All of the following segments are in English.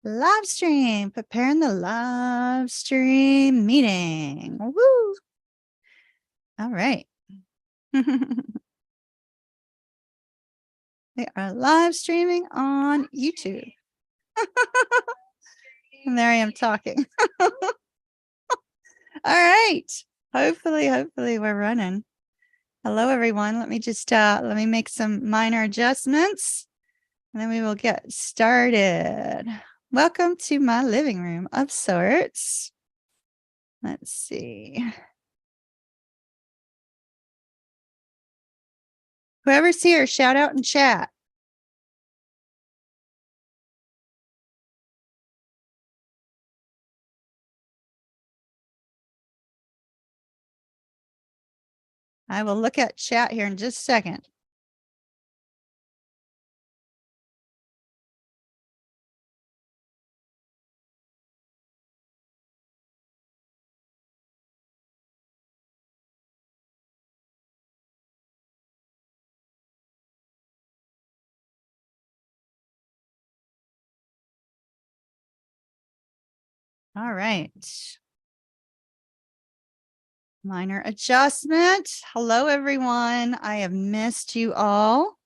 Live stream, preparing the live stream meeting. Woo! All right. They are live streaming on YouTube. And there I am talking. All right. Hopefully we're running. Hello, everyone. Let me make some minor adjustments and then we will get started. Welcome to my living room of sorts. Let's see. Whoever's here, shout out in chat. I will look at chat here in just a second. All right. Minor adjustment. Hello, everyone. I have missed you all.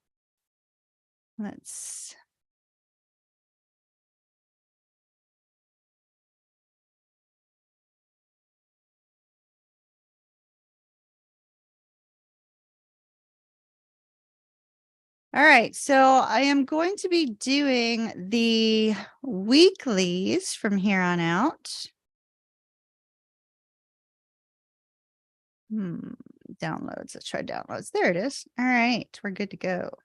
Let's. All right, so I am going to be doing the weeklies from here on out. Downloads. Let's try downloads. There it is. All right, we're good to go.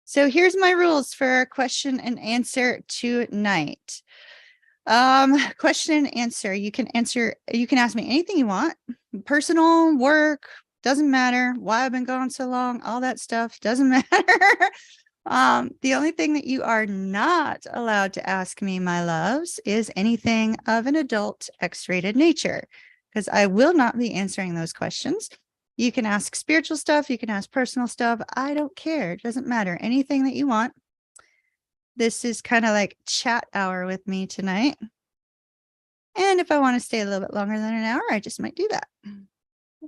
So here's my rules for question and answer tonight. Question and answer. You can ask me anything you want. Personal, work, doesn't matter. Why I've been gone so long, all that stuff doesn't matter. The only thing that you are not allowed to ask me, my loves, is anything of an adult X-rated nature, because I will not be answering those questions. You can ask spiritual stuff. You can ask personal stuff. I don't care. It doesn't matter. Anything that you want. This is kind of like chat hour with me tonight. And if I want to stay a little bit longer than an hour, I just might do that.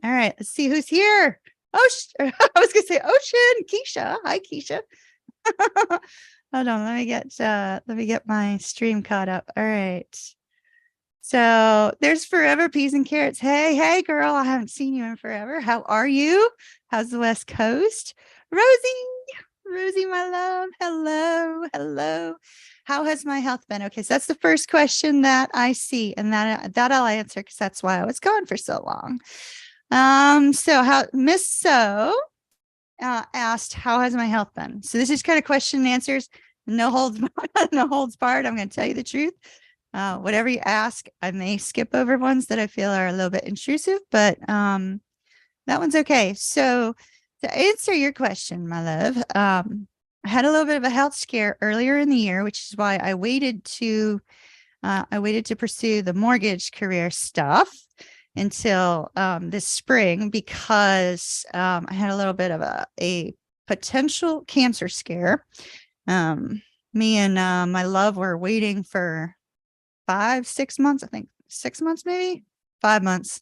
All right, let's see who's here. Oh, I was going to say Ocean, Keisha. Hi, Keisha. Hold on, let me get my stream caught up. All right. So there's Forever Peas and Carrots. Hey, girl, I haven't seen you in forever. How are you? How's the West Coast? Rosie, my love. Hello. How has my health been? Okay, so that's the first question that I see, and that I'll answer because that's why I was gone for so long. So how Miss So asked, how has my health been? So this is kind of question and answers, no holds barred. I'm going to tell you the truth. Whatever you ask, I may skip over ones that I feel are a little bit intrusive, but that one's okay. So to answer your question, my love, I had a little bit of a health scare earlier in the year, which is why I waited to pursue the mortgage career stuff until this spring, because I had a little bit of a potential cancer scare. Me and my love were waiting for 5-6 months, I think 6 months, maybe 5 months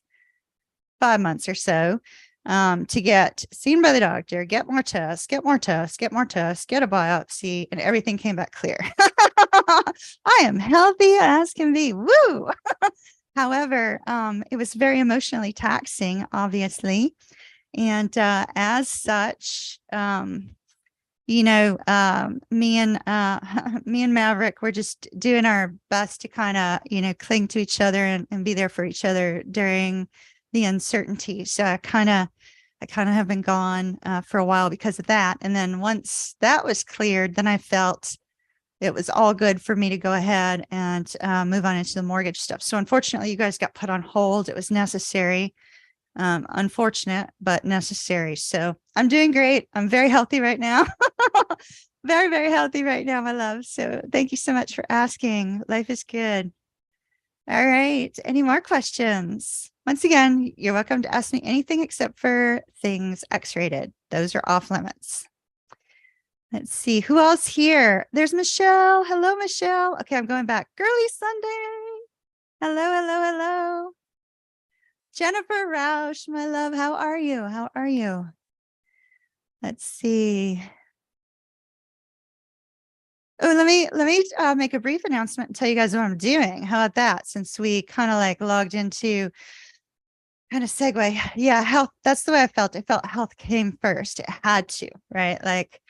or so, to get seen by the doctor, get more tests, get a biopsy, and everything came back clear. I am healthy as can be. Woo! However, it was very emotionally taxing, obviously. And as such, me and Maverick were just doing our best to kind of, cling to each other and be there for each other during the uncertainty. So I kind of have been gone for a while because of that. And then once that was cleared, then I felt it was all good for me to go ahead and move on into the mortgage stuff. So unfortunately, you guys got put on hold. It was necessary. Unfortunate, but necessary. So I'm doing great. I'm very healthy right now. Very, very healthy right now, my love. So thank you so much for asking. Life is good. All right. Any more questions? Once again, you're welcome to ask me anything except for things X-rated. Those are off limits. Let's see who else here. There's Michelle. Hello, Michelle. Okay, I'm going back. Girly Sunday. Hello, hello, hello. Jennifer Roush, my love. How are you? How are you? Let's see. Oh, let me make a brief announcement and tell you guys what I'm doing. How about that? Since we kind of like logged into kind of segue. Yeah, health. That's the way I felt. I felt health came first. It had to, right? Like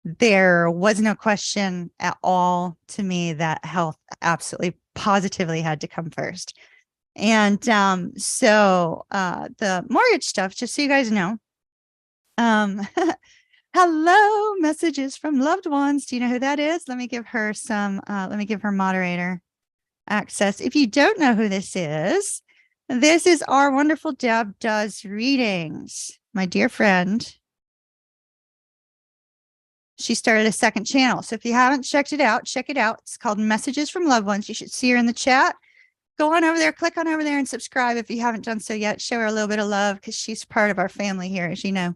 there was no question at all to me that health absolutely positively had to come first. And so the mortgage stuff, just so you guys know, hello, messages from loved ones. Do you know who that is? Let me give her some, let me give her moderator access. If you don't know who this is our wonderful Deb Does Readings, my dear friend. She started a second channel. So if you haven't checked it out, check it out. It's called Messages from Loved Ones. You should see her in the chat. Go on over there, click on over there and subscribe if you haven't done so yet. Show her a little bit of love because she's part of our family here, as you know.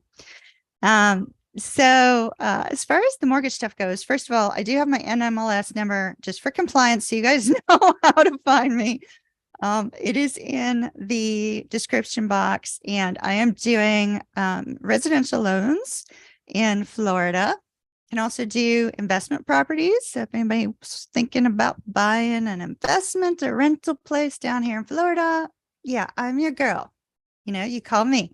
So as far as the mortgage stuff goes, first of all, I do have my NMLS number just for compliance, so you guys know how to find me. It is in the description box, and I am doing residential loans in Florida. Can also do investment properties. So if anybody's thinking about buying an investment or rental place down here in Florida, yeah, I'm your girl. You know, you call me.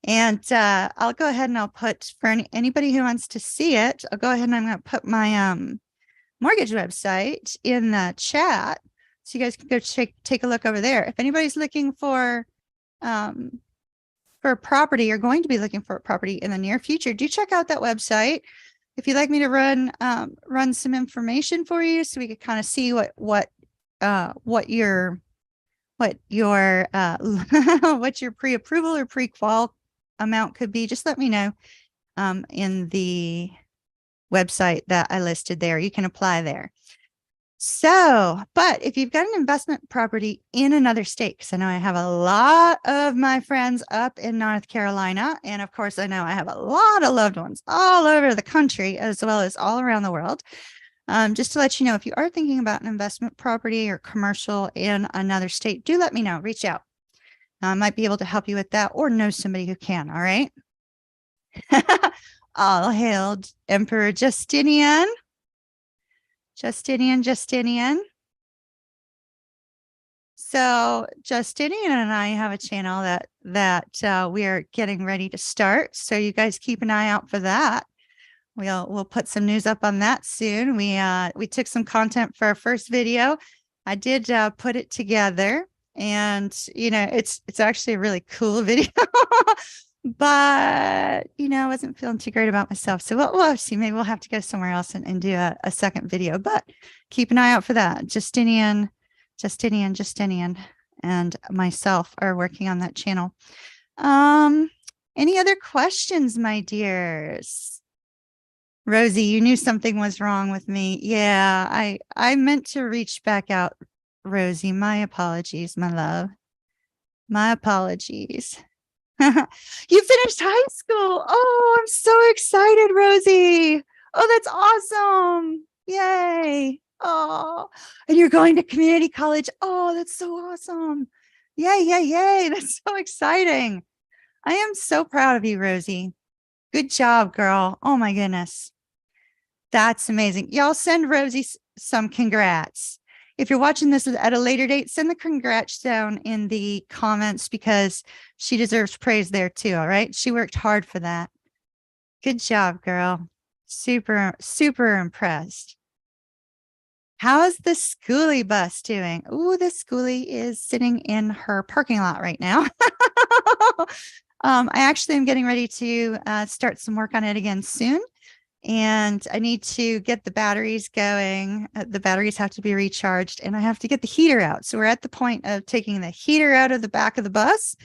And I'll go ahead and I'll put for anybody who wants to see it, I'll go ahead and I'm going to put my mortgage website in the chat so you guys can go take a look over there. If anybody's looking for a property or going to be looking for a property in the near future, do check out that website. If you'd like me to run some information for you so we could kind of see what your what your pre-approval or pre-qual amount could be, just let me know in the website that I listed there. You can apply there. So, but if you've got an investment property in another state, because I know I have a lot of my friends up in North Carolina, and of course, I know I have a lot of loved ones all over the country as well as all around the world. Just to let you know, if you are thinking about an investment property or commercial in another state, do let me know. Reach out. I might be able to help you with that or know somebody who can. All right. All hail Emperor Justinian. Justinian. So Justinian and I have a channel that we are getting ready to start. So you guys keep an eye out for that. We'll put some news up on that soon. We took some content for our first video. I did put it together, and you know it's actually a really cool video. But you know, I wasn't feeling too great about myself. So we'll see. Maybe we'll have to go somewhere else and do a second video. But keep an eye out for that. Justinian, and myself are working on that channel. Any other questions, my dears? Rosie, you knew something was wrong with me. Yeah, I meant to reach back out, Rosie. My apologies, my love. My apologies. You finished high school. Oh, I'm so excited, Rosie. Oh, that's awesome. Yay. Oh, and you're going to community college. Oh, that's so awesome. Yay, yay, yay. That's so exciting. I am so proud of you, Rosie. Good job, girl. Oh my goodness. That's amazing. Y'all send Rosie some congrats. If you're watching this at a later date, send the congrats down in the comments because she deserves praise there too. All right. She worked hard for that. Good job, girl. Super, super impressed. How is the schoolie bus doing? Oh, the schoolie is sitting in her parking lot right now. I actually am getting ready to start some work on it again soon. And I need to get the batteries going. The batteries have to be recharged and I have to get the heater out. So we're at the point of taking the heater out of the back of the bus.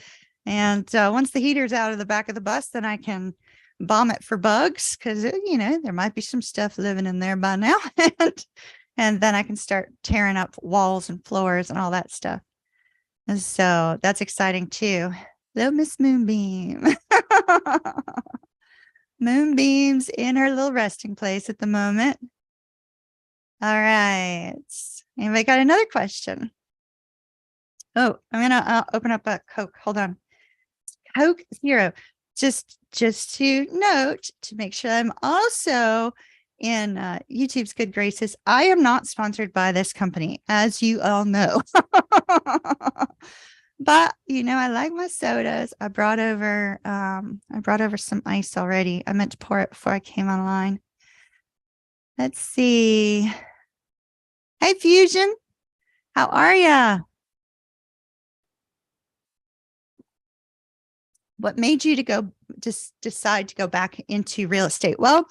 And once the heater's out of the back of the bus, then I can bomb it for bugs because, you know, there might be some stuff living in there by now. And then I can start tearing up walls and floors and all that stuff. And so that's exciting too. Hello, Miss Moonbeam. beams in her little resting place at the moment. All right. Anybody got another question? Oh, I'm gonna open up a Coke. Hold on. Coke Zero. Just to note, to make sure I'm also in YouTube's good graces, I am not sponsored by this company, as you all know. But I like my sodas. I brought over some ice already. I meant to pour it before I came online. Let's see. Hey Fusion, how are ya? What made you decide to go back into real estate? Well,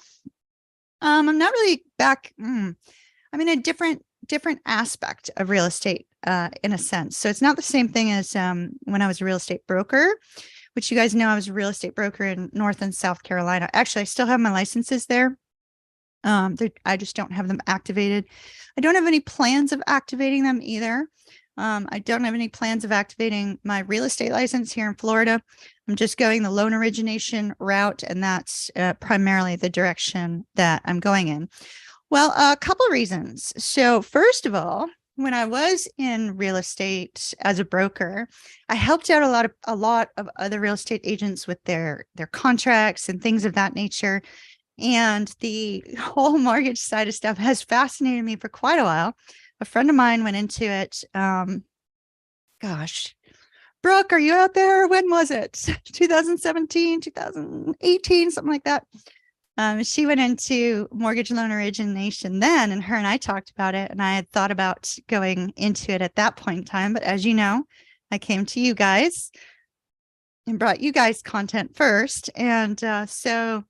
I'm not really back. I'm in a different aspect of real estate, in a sense. So it's not the same thing as when I was a real estate broker, which you guys know I was a real estate broker in North and South Carolina. Actually, I still have my licenses there. I just don't have them activated. I don't have any plans of activating them either. I don't have any plans of activating my real estate license here in Florida. I'm just going the loan origination route, and that's primarily the direction that I'm going in. Well, a couple of reasons. So first of all, when I was in real estate as a broker, I helped out a lot of other real estate agents with their contracts and things of that nature. And the whole mortgage side of stuff has fascinated me for quite a while. A friend of mine went into it. Gosh, Brooke, are you out there? When was it? 2017, 2018, something like that. She went into mortgage loan origination then, and her and I talked about it, and I had thought about going into it at that point in time. But as you know, I came to you guys and brought you guys content first. And so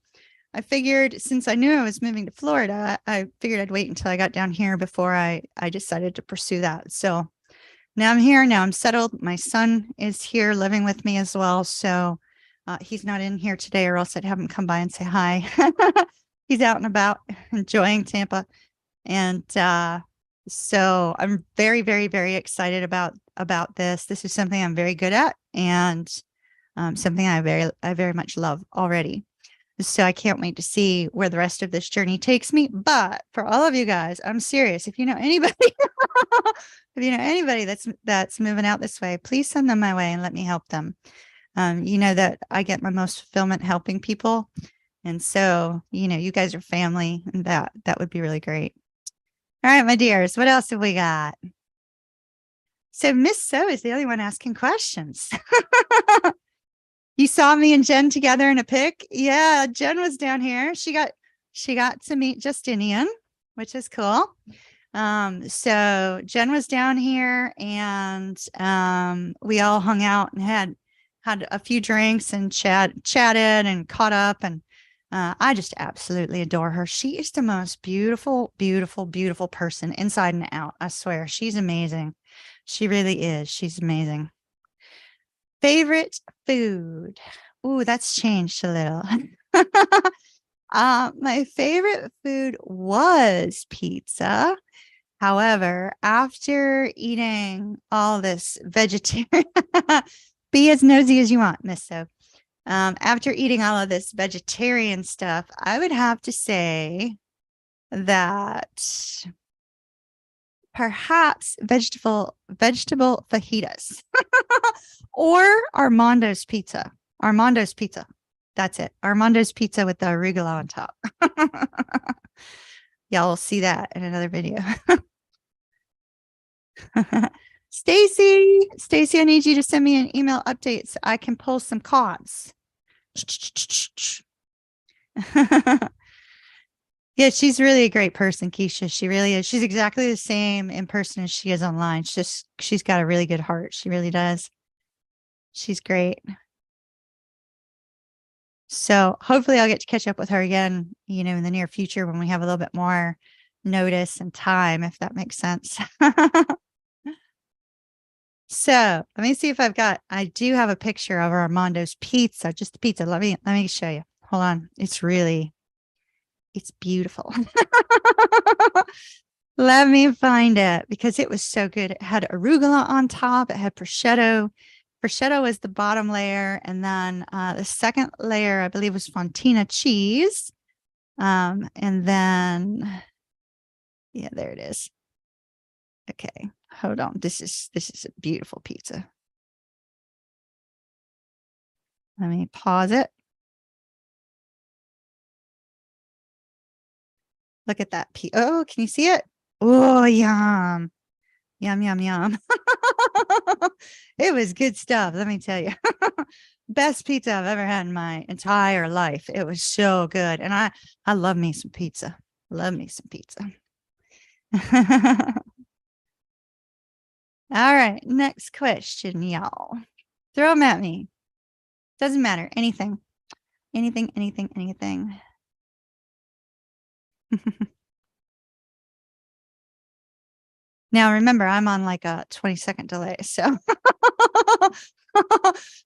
I figured, since I knew I was moving to Florida, I figured I'd wait until I got down here before I decided to pursue that. So now I'm here. Now I'm settled. My son is here living with me as well. So he's not in here today, or else I'd have him come by and say hi. He's out and about enjoying Tampa. And so I'm very, very, very excited about this. This is something I'm very good at, and something I very much love already. So I can't wait to see where the rest of this journey takes me. But for all of you guys, I'm serious. If you know anybody, that's moving out this way, please send them my way and let me help them. You know that I get my most fulfillment helping people. And so, you guys are family, and that would be really great. All right, my dears, what else have we got? So Miss So is the only one asking questions. You saw me and Jen together in a pic. Yeah, Jen was down here. She got to meet Justinian, which is cool. So Jen was down here, and we all hung out and had a few drinks and chatted and caught up. And I just absolutely adore her. She is the most beautiful, beautiful, beautiful person inside and out. I swear, she's amazing. She really is. She's amazing. Favorite food. Ooh, that's changed a little. My favorite food was pizza. However, after eating all this vegetarian, be as nosy as you want, Miss So. After eating all of this vegetarian stuff, I would have to say that perhaps vegetable fajitas or Armando's pizza. Armando's pizza. That's it. Armando's pizza with the arugula on top. Y'all will see that in another video. Stacy, I need you to send me an email update so I can pull some cards. Yeah, she's really a great person, Keisha. She really is. She's exactly the same in person as she is online. She's got a really good heart. She really does. She's great. So hopefully I'll get to catch up with her again, in the near future when we have a little bit more notice and time, if that makes sense. So let me see if I do have a picture of Armando's pizza, just the pizza. Let me show you. Hold on. It's beautiful. Let me find it, because it was so good. It had arugula on top. It had prosciutto. Prosciutto is the bottom layer. And then the second layer, I believe, was Fontina cheese. And then, yeah, there it is. Okay, hold on. This is a beautiful pizza. Let me pause it. Look at that. Oh, can you see it? Oh, yum. Yum, yum, yum. It was good stuff, let me tell you. Best pizza I've ever had in my entire life. It was so good. And I love me some pizza. Love me some pizza. All right, next question, y'all. Throw them at me. Doesn't matter. Anything. Anything, anything, anything. Now, remember, I'm on like a 20-second delay. So,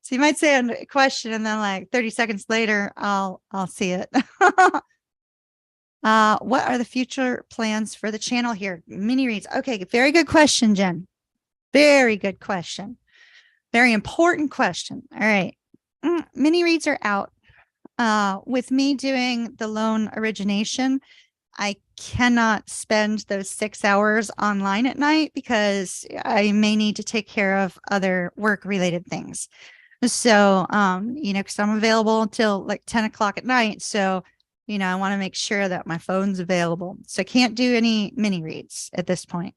so you might say a question and then like 30 seconds later, I'll see it. What are the future plans for the channel here? Mini reads. Okay, very good question, Jen. Very good question. Very important question. All right. Mini reads are out. With me doing the loan origination, I cannot spend those 6 hours online at night because I may need to take care of other work related things. So, because I'm available until like 10 o'clock at night. So, I want to make sure that my phone's available. So I can't do any mini reads at this point.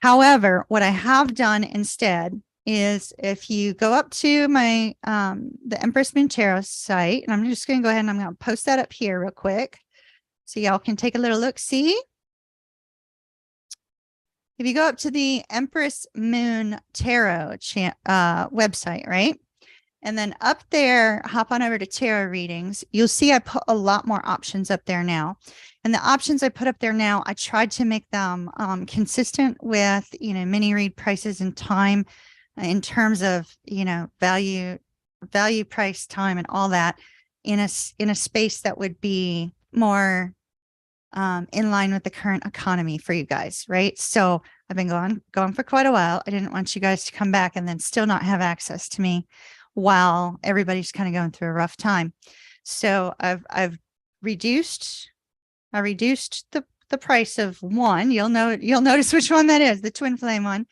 However, what I have done instead is if you go up to my, the Empress Moon Tarot site, and I'm just going to go ahead and I'm going to post that up here real quick. So y'all can take a little look, see? If you go up to the Empress Moon Tarot website, right? And then up there, hop on over to tarot readings. You'll see I put a lot more options up there now. And the options I put up there now, I tried to make them consistent with, mini read prices and time in terms of, value, price, time, and all that in a space that would be more in line with the current economy for you guys, right? So I've been going for quite a while. I didn't want you guys to come back and then still not have access to me while everybody's kind of going through a rough time. So I've reduced the price of one. You'll notice which one that is, the twin flame one.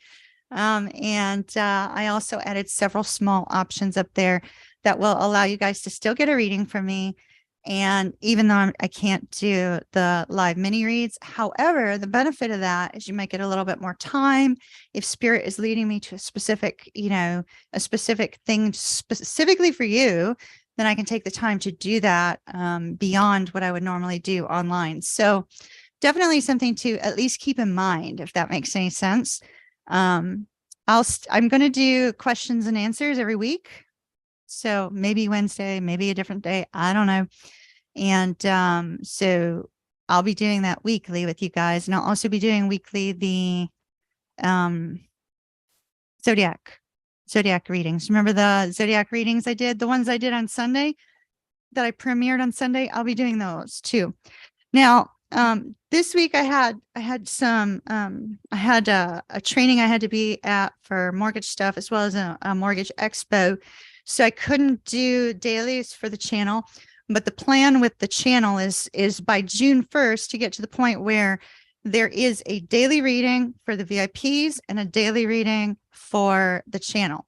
And I also added several small options up there that will allow you guys to still get a reading from me. And even though I can't do the live mini reads, however, the benefit of that is you might get a little bit more time. If spirit is leading me to a specific, a specific thing specifically for you, then I can take the time to do that beyond what I would normally do online. So definitely something to at least keep in mind, if that makes any sense. I'm going to do questions and answers every week. So maybe Wednesday, maybe a different day. I don't know. And so I'll be doing that weekly with you guys. And I'll also be doing weekly the zodiac readings. Remember the zodiac readings I did? The ones I did on Sunday that I premiered on Sunday? I'll be doing those too. Now, this week I had a training I had to be at for mortgage stuff as well as a mortgage expo. So I couldn't do dailies for the channel, but the plan with the channel is by June 1st to get to the point where there is a daily reading for the VIPs and a daily reading for the channel.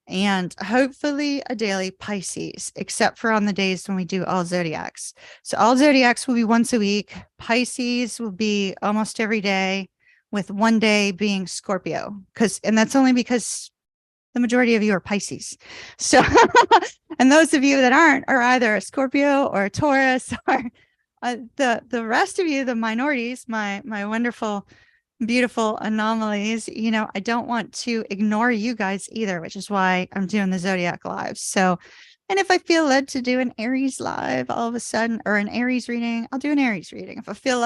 And hopefully a daily Pisces, except for on the days when we do all zodiacs. So all zodiacs will be once a week. Pisces will be almost every day, with one day being Scorpio. And that's only because the majority of you are Pisces. So, and those of you that aren't are either a Scorpio or a Taurus, or the rest of you, the minorities, my wonderful, beautiful anomalies. I don't want to ignore you guys either, which is why I'm doing the Zodiac live. So, and if I feel led to do an Aries live all of a sudden, or an Aries reading, I'll do an Aries reading. If I feel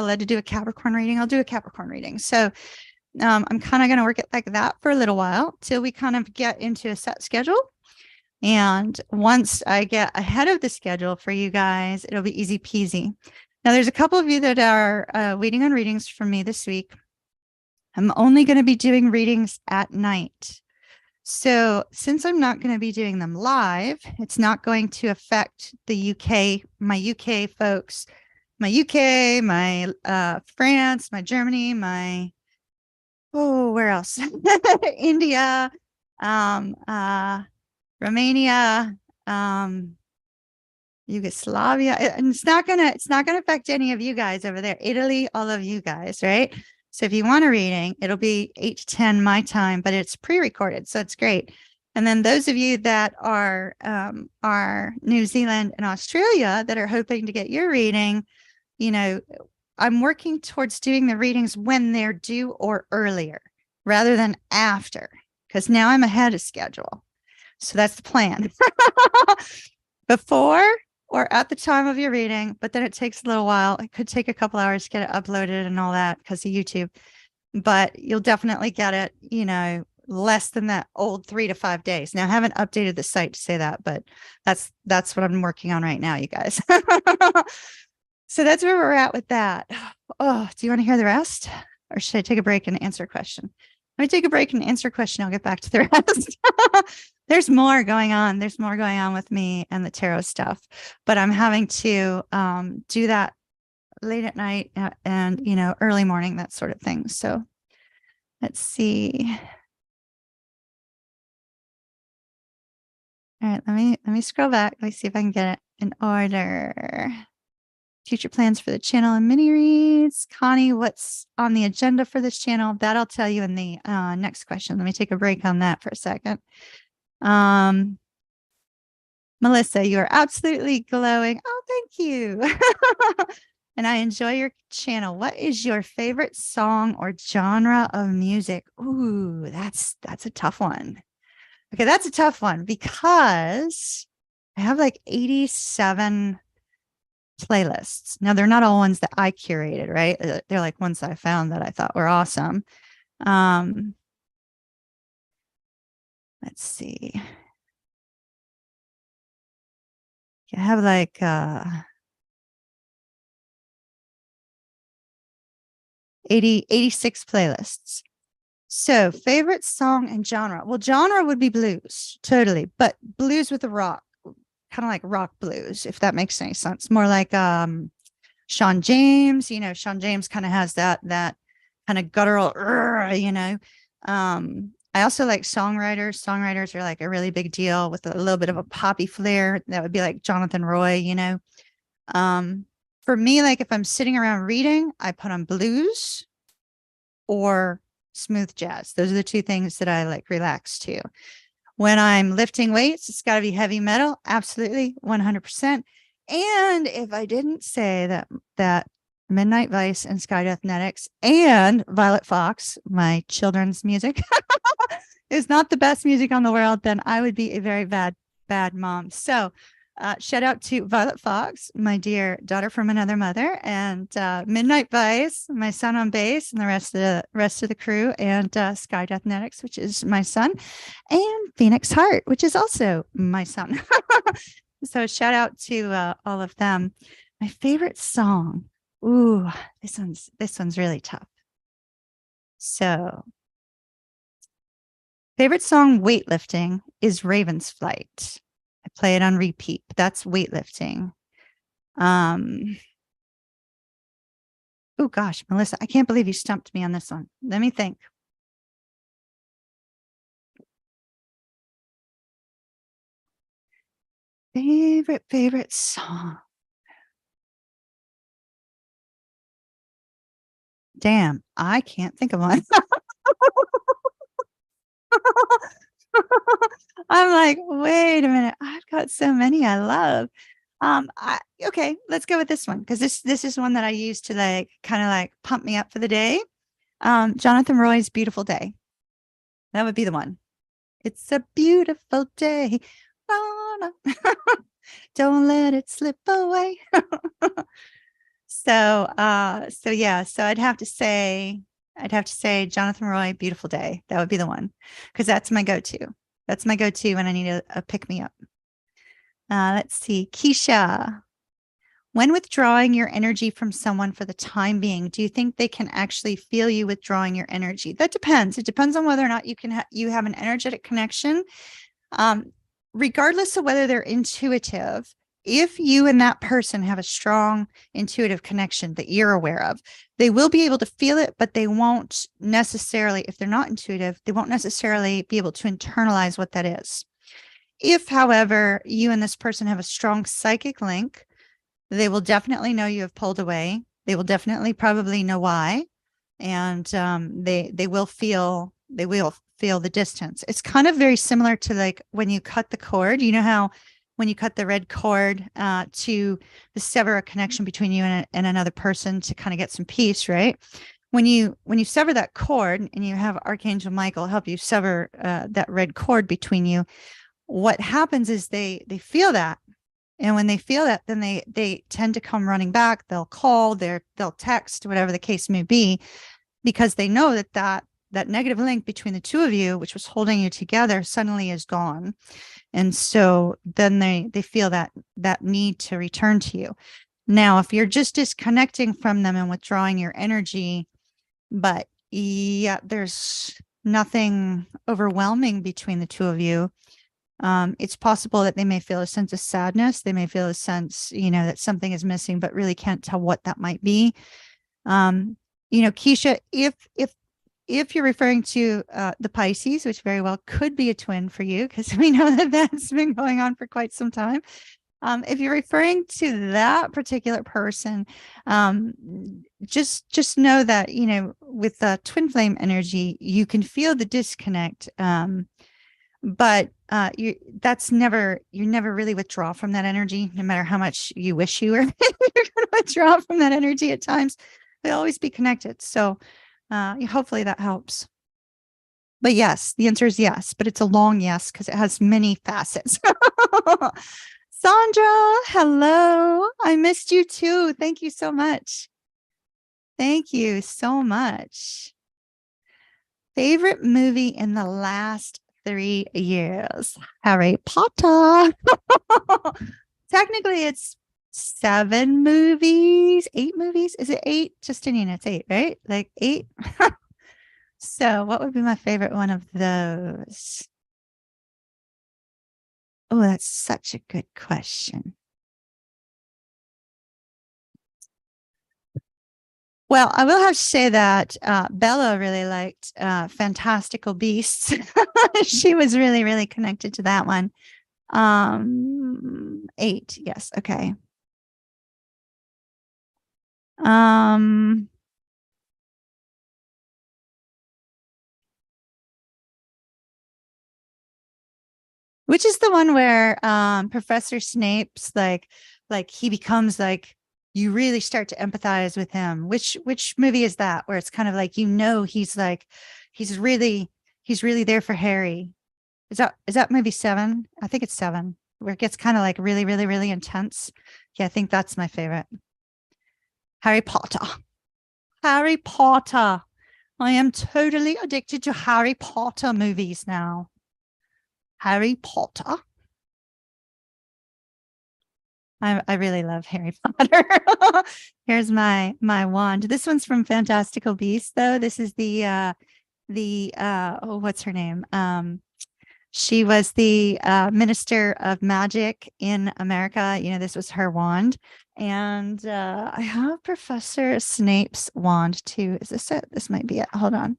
led to do a Capricorn reading, I'll do a Capricorn reading. So I'm kind of going to work it like that for a little while till we kind of get into a set schedule. And once I get ahead of the schedule for you guys, it'll be easy peasy. Now, there's a couple of you that are waiting on readings from me this week. I'm only going to be doing readings at night. So since I'm not going to be doing them live, it's not going to affect the UK, my UK folks, my UK, my France, my Germany, my where else? India, um, uh, Romania, Yugoslavia. And it's not gonna affect any of you guys over there. Italy, all of you guys, right? So if you want a reading, it'll be 8 to 10 my time, but it's pre-recorded, so it's great. And then those of you that are New Zealand and Australia that are hoping to get your reading, you know, I'm working towards doing the readings when they're due or earlier rather than after, because now I'm ahead of schedule. So that's the plan. Before or at the time of your reading, but then it takes a little while. It could take a couple hours to get it uploaded and all that because of YouTube, but you'll definitely get it, less than that old 3 to 5 days. Now I haven't updated the site to say that, but that's what I'm working on right now, you guys. So that's where we're at with that. Oh, do you want to hear the rest? Or should I take a break and answer a question? Let me take a break and answer a question. I'll get back to the rest. There's more going on. There's more going on with me and the tarot stuff, but I'm having to do that late at night and early morning, that sort of thing. So let's see. All right, let me scroll back. Let me see if I can get it in order. Future plans for the channel and mini reads. Connie, what's on the agenda for this channel? That I'll tell you in the next question. Let me take a break on that for a second. Melissa, you are absolutely glowing. Oh, thank you. And I enjoy your channel. What is your favorite song or genre of music? Ooh, that's a tough one. Okay, that's a tough one because I have like 87 playlists. Now they're not all ones that I curated, right? They're like ones that I found that I thought were awesome. Let's see. I have like 86 playlists. So favorite song and genre. Well, genre would be blues, totally, but blues with a rock, kind of like rock blues, if that makes any sense. More like Sean James, Sean James kind of has that kind of guttural, I also like songwriters. Songwriters are like a really big deal with a little bit of a poppy flair. That would be like Jonathan Roy, For me, like if I'm sitting around reading, I put on blues or smooth jazz. Those are the two things that I like relax to. When I'm lifting weights, it's got to be heavy metal. Absolutely, 100%. And if I didn't say that Midnight Vice and Sky Deathnetics and Violet Fox, my children's music, is not the best music on the world, then I would be a very bad mom. So shout out to Violet Fox, my dear daughter from another mother, and Midnight Vice, my son on bass, and the rest of the crew, and Sky Deathnetics, which is my son, and Phoenix Heart, which is also my son. So shout out to all of them. My favorite song. Ooh, this one's really tough. So favorite song weightlifting is Raven's Flight. I play it on repeat. That's weightlifting. Oh gosh, Melissa, I can't believe you stumped me on this one. Let me think. Favorite song. Damn, I can't think of one. I'm like, wait a minute. I've got so many I love. Okay, let's go with this one because this is one that I use to like kind of like pump me up for the day. Jonathan Roy's Beautiful Day. That would be the one. It's a beautiful day. Don't let it slip away. So yeah, so I'd have to say Jonathan Roy, Beautiful Day. That would be the one because that's my go-to. That's my go-to when I need a pick me up. Let's see. Keisha, When withdrawing your energy from someone for the time being, do you think they can actually feel you withdrawing your energy? That depends. It depends on whether or not you have an energetic connection. Regardless of whether they're intuitive, if you and that person have a strong intuitive connection that you're aware of, they will be able to feel it, but they won't necessarily, if they're not intuitive, they won't necessarily be able to internalize what that is. If, however, you and this person have a strong psychic link, they will definitely know you have pulled away. They will definitely probably know why. And they will feel the distance. It's kind of very similar to like when you cut the cord. You know how when you cut the red cord to sever a connection between you and another person to kind of get some peace, right? When you sever that cord and you have Archangel Michael help you sever that red cord between you, what happens is they feel that. And when they feel that, then they tend to come running back. They'll call, they'll text, whatever the case may be, because they know that negative link between the two of you, which was holding you together, suddenly is gone. And so then they feel that need to return to you. Now, if you're just disconnecting from them and withdrawing your energy, but yeah, there's nothing overwhelming between the two of you, it's possible that they may feel a sense of sadness. They may feel a sense, that something is missing, but really can't tell what that might be. Keisha, if you're referring to the Pisces, which very well could be a twin for you, because we know that that's been going on for quite some time. If you're referring to that particular person, just know that, with the twin flame energy, you can feel the disconnect. But you're never really withdraw from that energy, no matter how much you wish you were you're going to withdraw from that energy at times. They'll always be connected. So hopefully that helps. But yes, the answer is yes, but it's a long yes because it has many facets. Sandra, hello. I missed you too. Thank you so much. Thank you so much. Favorite movie in the last 3 years? Harry Potter. Technically, it's 7 movies, 8 movies. Is it 8? Justinian, it's 8, right? Like 8. So what would be my favorite one of those? Oh, that's such a good question. Well, I will have to say that Bella really liked Fantastical Beasts. She was really, really connected to that one. 8, yes, okay. Which is the one where Professor Snape's like he becomes like, you really start to empathize with him. Which movie is that, where it's kind of like, he's like, he's really there for Harry? Is that movie 7? I think it's 7, where it gets kind of like really, really, really intense. Yeah, I think that's my favorite. Harry Potter. Harry Potter. I am totally addicted to Harry Potter movies now. Harry Potter. I really love Harry Potter. Here's my wand. This one's from Fantastical Beasts, though. This is the what's her name? She was the Minister of Magic in America. This was her wand. And I have Professor Snape's wand too. Is this it? This might be it. Hold on.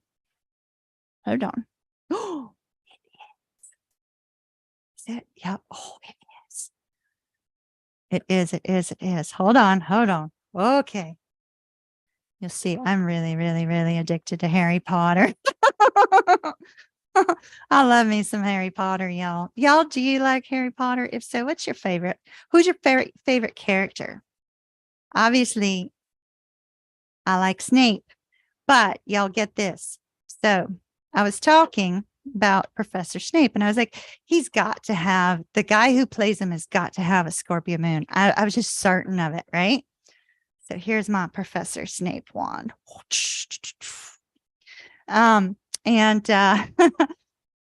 Oh, is it? Yeah. Oh, it is. It is. Hold on. Okay. You'll see, I'm really, really, really addicted to Harry Potter. I love me some Harry Potter, y'all. Y'all, do you like Harry Potter? If so, what's your favorite? Who's your favorite character? Obviously, I like Snape, but y'all get this. So I was talking about Professor Snape, and I was like, he's got to have, the guy who plays him has got to have a Scorpio moon. I was just certain of it, right? So here's my Professor Snape wand. And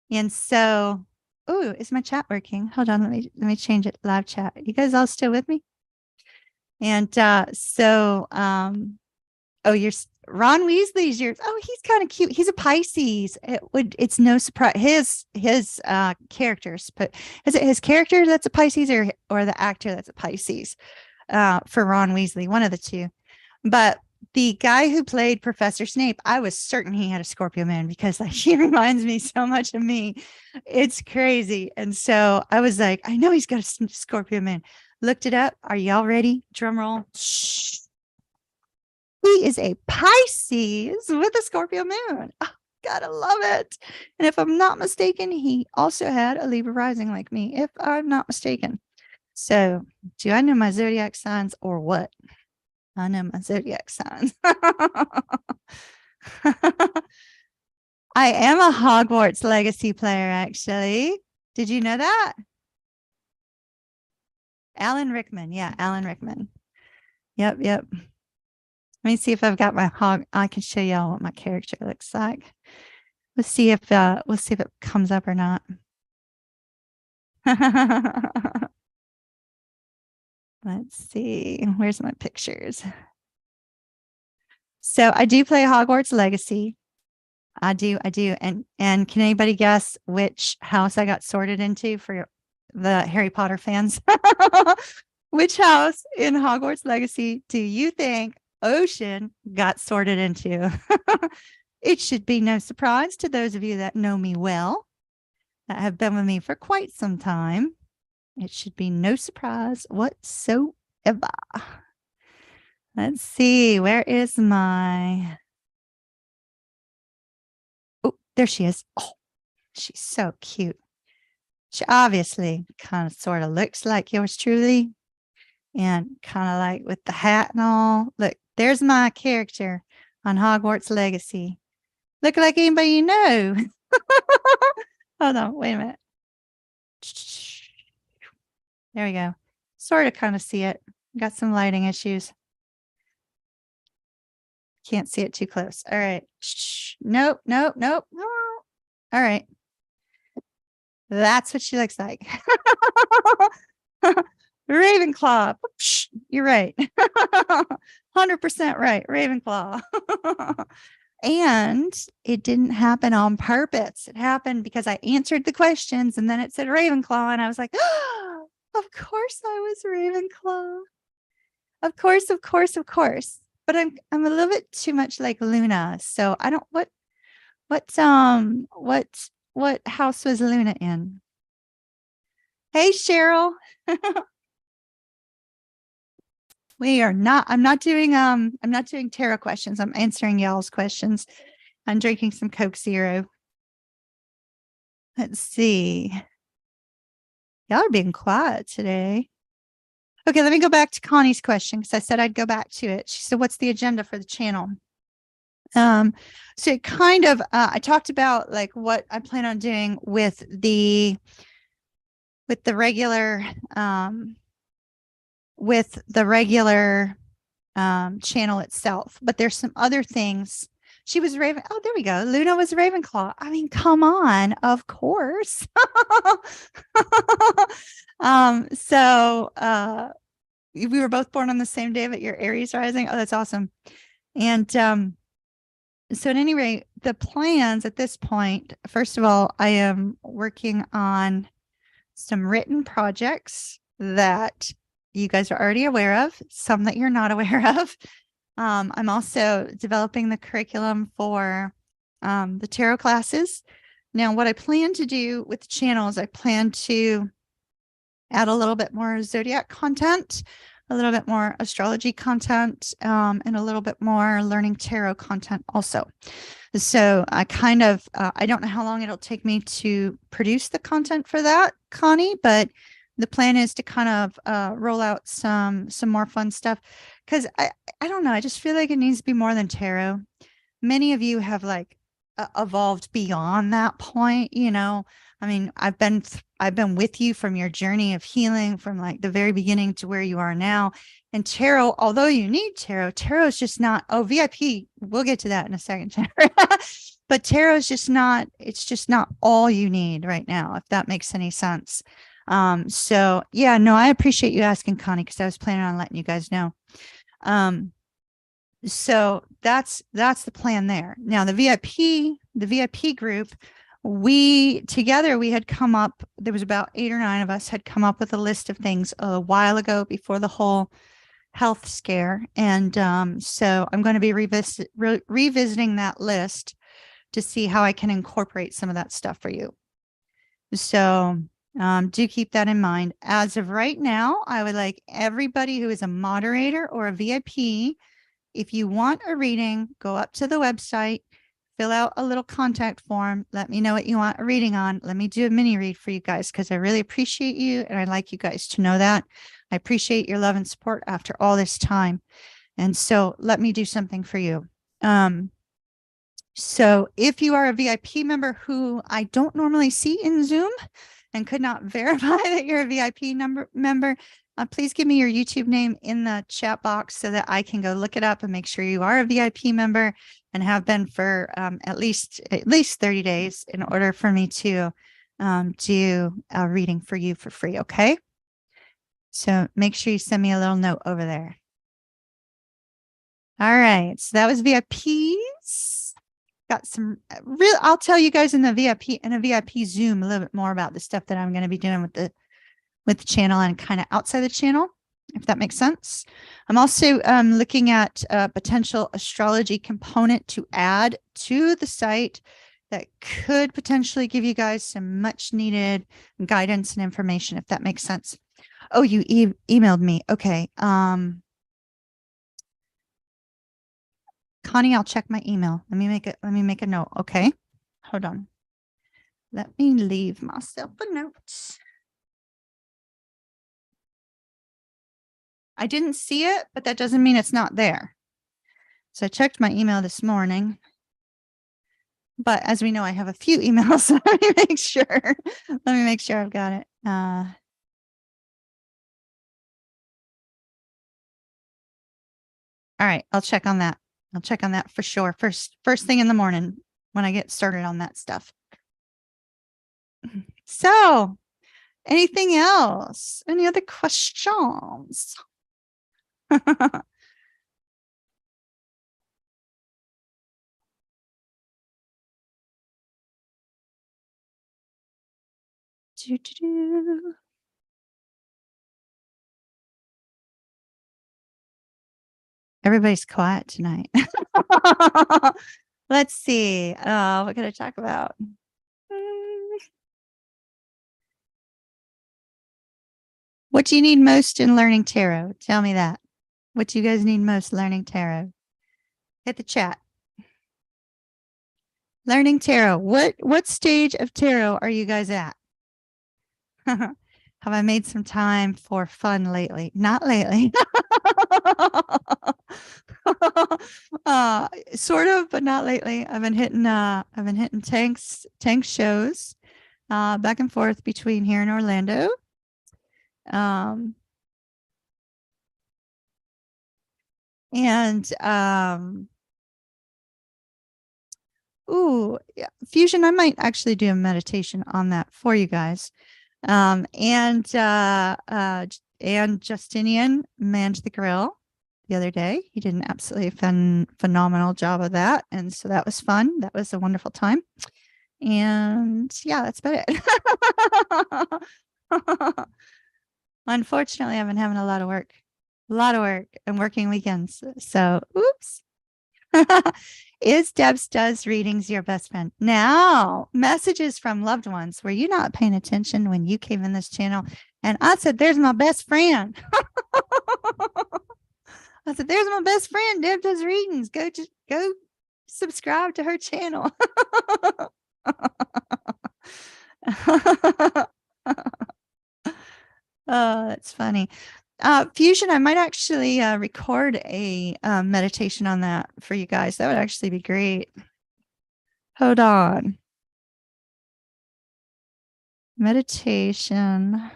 and so, oh, is my chat working? Hold on, let me change it. Live chat. You guys all still with me? And oh, Ron Weasley's yours. Oh, he's kind of cute. He's a Pisces. It's no surprise. His characters, but is it his character that's a Pisces or the actor that's a Pisces? For Ron Weasley, one of the two. But the guy who played Professor Snape, I was certain he had a Scorpio moon because like he reminds me so much of me. It's crazy. And so I was like, I know he's got a Scorpio moon. Looked it up. Are y'all ready? Drum roll. Shh. He is a Pisces with a Scorpio moon. Oh, gotta love it. And if I'm not mistaken, he also had a Libra rising like me, if I'm not mistaken. So do I know my zodiac signs or what? I know my zodiac signs. I am a Hogwarts Legacy player, actually. Did you know that? Alan Rickman. Yeah, Alan Rickman. Yep. Let me see if I've got my hog. I can show y'all what my character looks like. We'll see if it comes up or not. Let's see. Where's my pictures? So I do play Hogwarts Legacy. I do. And can anybody guess which house I got sorted into for the Harry Potter fans? Which house in Hogwarts Legacy do you think Ocean got sorted into? It should be no surprise to those of you that know me well, that have been with me for quite some time. It should be no surprise whatsoever. Let's see. Where is my... Oh, there she is. Oh, she's so cute. She obviously kind of sort of looks like yours truly. And kind of like with the hat and all. Look, there's my character on Hogwarts Legacy. Look like anybody you know. Hold on, wait a minute. There we go. Sort of kind of see it. Got some lighting issues. Can't see it too close. All right. Nope. All right. That's what she looks like. Ravenclaw. You're right. 100% right. Ravenclaw. And it didn't happen on purpose. It happened because I answered the questions and then it said Ravenclaw. And I was like, oh, of course I was Ravenclaw. Of course. But I'm a little bit too much like Luna. So I don't what house was Luna in? Hey Cheryl. I'm not doing tarot questions. I'm answering y'all's questions. I'm drinking some Coke Zero. Let's see. Y'all are being quiet today. Okay, let me go back to Connie's question because I said I'd go back to it. She said, what's the agenda for the channel? So it kind of, I talked about like what I plan on doing with the regular channel itself, but there's some other things. She was Raven. Oh, there we go. Luna was Ravenclaw. I mean, come on, of course. So we were both born on the same day, but you're Aries rising. Oh, that's awesome. And so at any rate, the plans at this point, first of all, I am working on some written projects that you guys are already aware of, some that you're not aware of. I'm also developing the curriculum for the tarot classes. Now, what I plan to do with the channel is I plan to add a little bit more zodiac content, a little bit more astrology content, and a little bit more learning tarot content also. So I kind of, I don't know how long it'll take me to produce the content for that, Connie, but the plan is to kind of roll out some more fun stuff because I don't know. I just feel like it needs to be more than tarot. Many of you have like evolved beyond that point, you know. I mean, I've been with you from your journey of healing from like the very beginning to where you are now. And tarot, although you need tarot is just not, oh, VIP, we'll get to that in a second. But tarot is just not, it's just not all you need right now, if that makes any sense. So yeah, no, I appreciate you asking, Connie, because I was planning on letting you guys know. So that's the plan there. Now the VIP group, we had come up, there was about 8 or 9 of us had come up with a list of things a while ago before the whole health scare. And so I'm going to be revisiting that list to see how I can incorporate some of that stuff for you. So do keep that in mind. As of right now, I would like everybody who is a moderator or a VIP, if you want a reading, go up to the website, fill out a little contact form. Let me know what you want a reading on. Let me do a mini read for you guys because I really appreciate you and I'd like you guys to know that. I appreciate your love and support after all this time. And so let me do something for you. So if you are a VIP member who I don't normally see in Zoom and could not verify that you're a VIP member, please give me your YouTube name in the chat box so that I can go look it up and make sure you are a VIP member and have been for at least 30 days in order for me to do a reading for you for free. Okay. So make sure you send me a little note over there. All right. So that was VIPs. Got some real, I'll tell you guys in a VIP Zoom a little bit more about the stuff that I'm going to be doing with the channel and kind of outside the channel, if that makes sense. I'm also looking at a potential astrology component to add to the site that could potentially give you guys some much needed guidance and information, if that makes sense. Oh, you emailed me. Okay. Connie, I'll check my email. Let me make a note. Okay. Hold on. Let me leave myself a note. I didn't see it, but that doesn't mean it's not there. So I checked my email this morning. But as we know, I have a few emails. So let me make sure. Let me make sure I've got it. All right. I'll check on that. I'll check on that for sure. First thing in the morning when I get started on that stuff. So anything else? Any other questions? Everybody's quiet tonight. Let's see. What can I talk about? What do you need most in learning tarot? Tell me that. What do you guys need most learning tarot? Hit the chat. Learning tarot. What stage of tarot are you guys at? Have I made some time for fun lately? Not lately. Sort of, but not lately. I've been hitting tank shows back and forth between here and Orlando. Ooh, yeah, Fusion, I might actually do a meditation on that for you guys. And Justinian manned the grill the other day. He did an absolutely phenomenal job of that. And so that was fun. That was a wonderful time. And yeah, that's about it. Unfortunately, I've been having a lot of work and working weekends. So, oops. Is Deb's Does Readings your best friend? Now, messages from loved ones. Were you not paying attention when you came in this channel? And I said, there's my best friend. I said, there's my best friend. Deb Does Readings. Go subscribe to her channel. Oh, that's funny. Fusion, I might actually record a meditation on that for you guys. That would actually be great. Hold on. Meditation.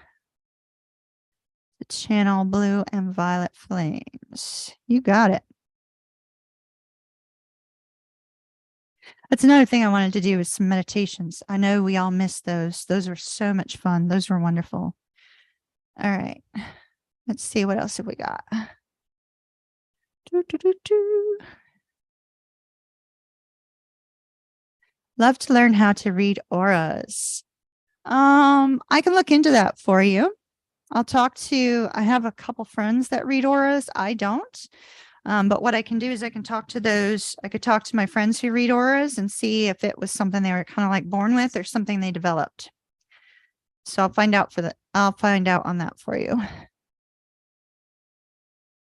The channel Blue and Violet Flames. You got it. That's another thing I wanted to do is some meditations. I know we all missed those. Those were so much fun. Those were wonderful. All right. Let's see what else have we got. Love to learn how to read auras. I can look into that for you. I have a couple friends that read auras. I don't. But what I can do is I could talk to my friends who read auras and see if it was something they were kind of like born with or something they developed. So I'll find out on that for you.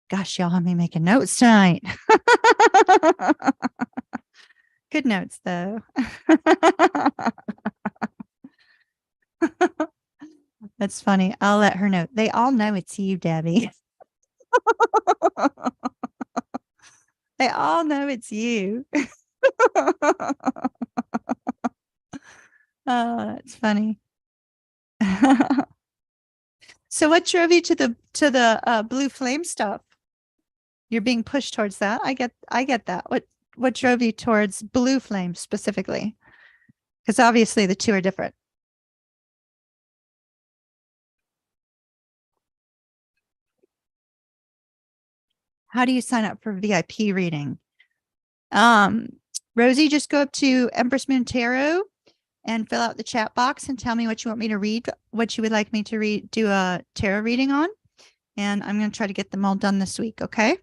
Gosh, y'all have me making notes tonight. Good notes though. That's funny. I'll let her know. They all know it's you, Debbie. They all know it's you. Oh, that's funny. So what drove you to the blue flame stuff? You're being pushed towards that. I get that. What drove you towards blue flame specifically? Because obviously the two are different. How do you sign up for VIP reading? Rosie, just go up to Empress Moon Tarot and fill out the chat box and tell me what you want me to read, what you would like me to do a tarot reading on. And I'm going to try to get them all done this week. Okay.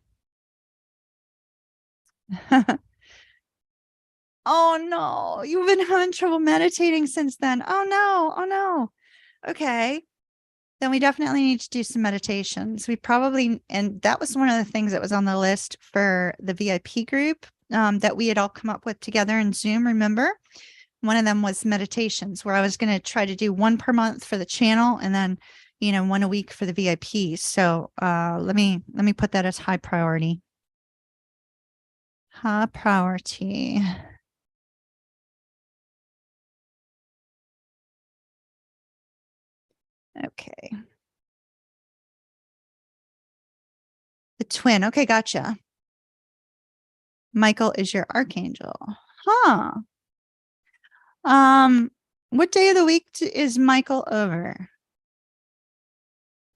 Oh no, you've been having trouble meditating since then. Oh no. Oh no. Okay. Then we definitely need to do some meditations. And that was one of the things that was on the list for the VIP group that we had all come up with together in Zoom. Remember? One of them was meditations where I was going to try to do one per month for the channel and then, one a week for the VIP. So let me put that as high priority. High priority. Okay. The twin. Okay, gotcha. Michael is your archangel. Huh. What day of the week is Michael over?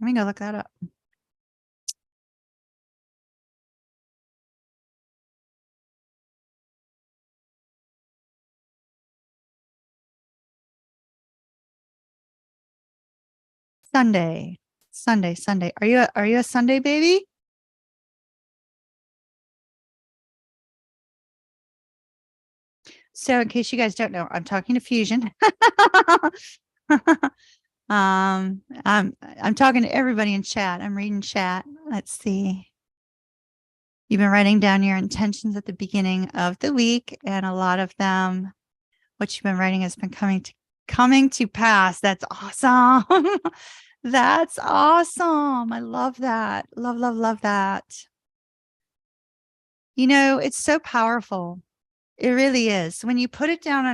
Let me go look that up. Sunday. Are you a Sunday baby? So in case you guys don't know, I'm talking to Fusion. I'm talking to everybody in chat. I'm reading chat. Let's see. You've been writing down your intentions at the beginning of the week, and a lot of them, what you've been writing has been coming to pass. That's awesome. That's awesome. I love that. Love that. It's so powerful. It really is. When you put it down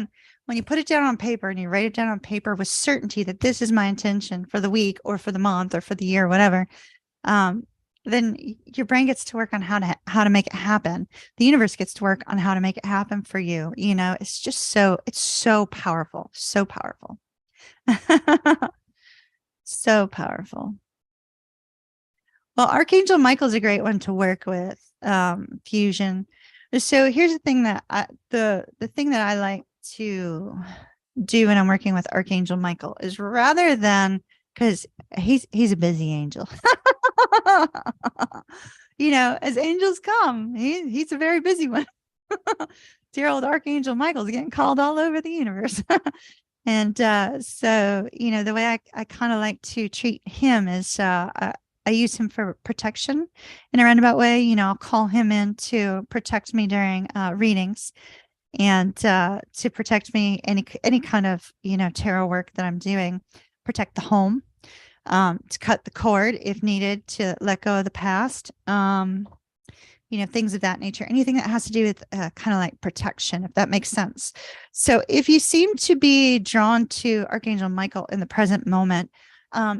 on paper and you write it down on paper with certainty that this is my intention for the week or for the month or for the year, whatever, then your brain gets to work on how to make it happen. The universe gets to work on how to make it happen for you. It's so powerful, so powerful. So powerful. Well, Archangel Michael's a great one to work with, Fusion. So here's the thing the thing that I like to do when I'm working with Archangel Michael is rather than, because he's a busy angel. As angels come, he's a very busy one. Dear old Archangel Michael's getting called all over the universe. And so, the way I kind of like to treat him is I use him for protection in a roundabout way. I'll call him in to protect me during readings and to protect me any kind of, tarot work that I'm doing, protect the home, to cut the cord if needed, to let go of the past, things of that nature, anything that has to do with kind of like protection, if that makes sense. So if you seem to be drawn to Archangel Michael in the present moment,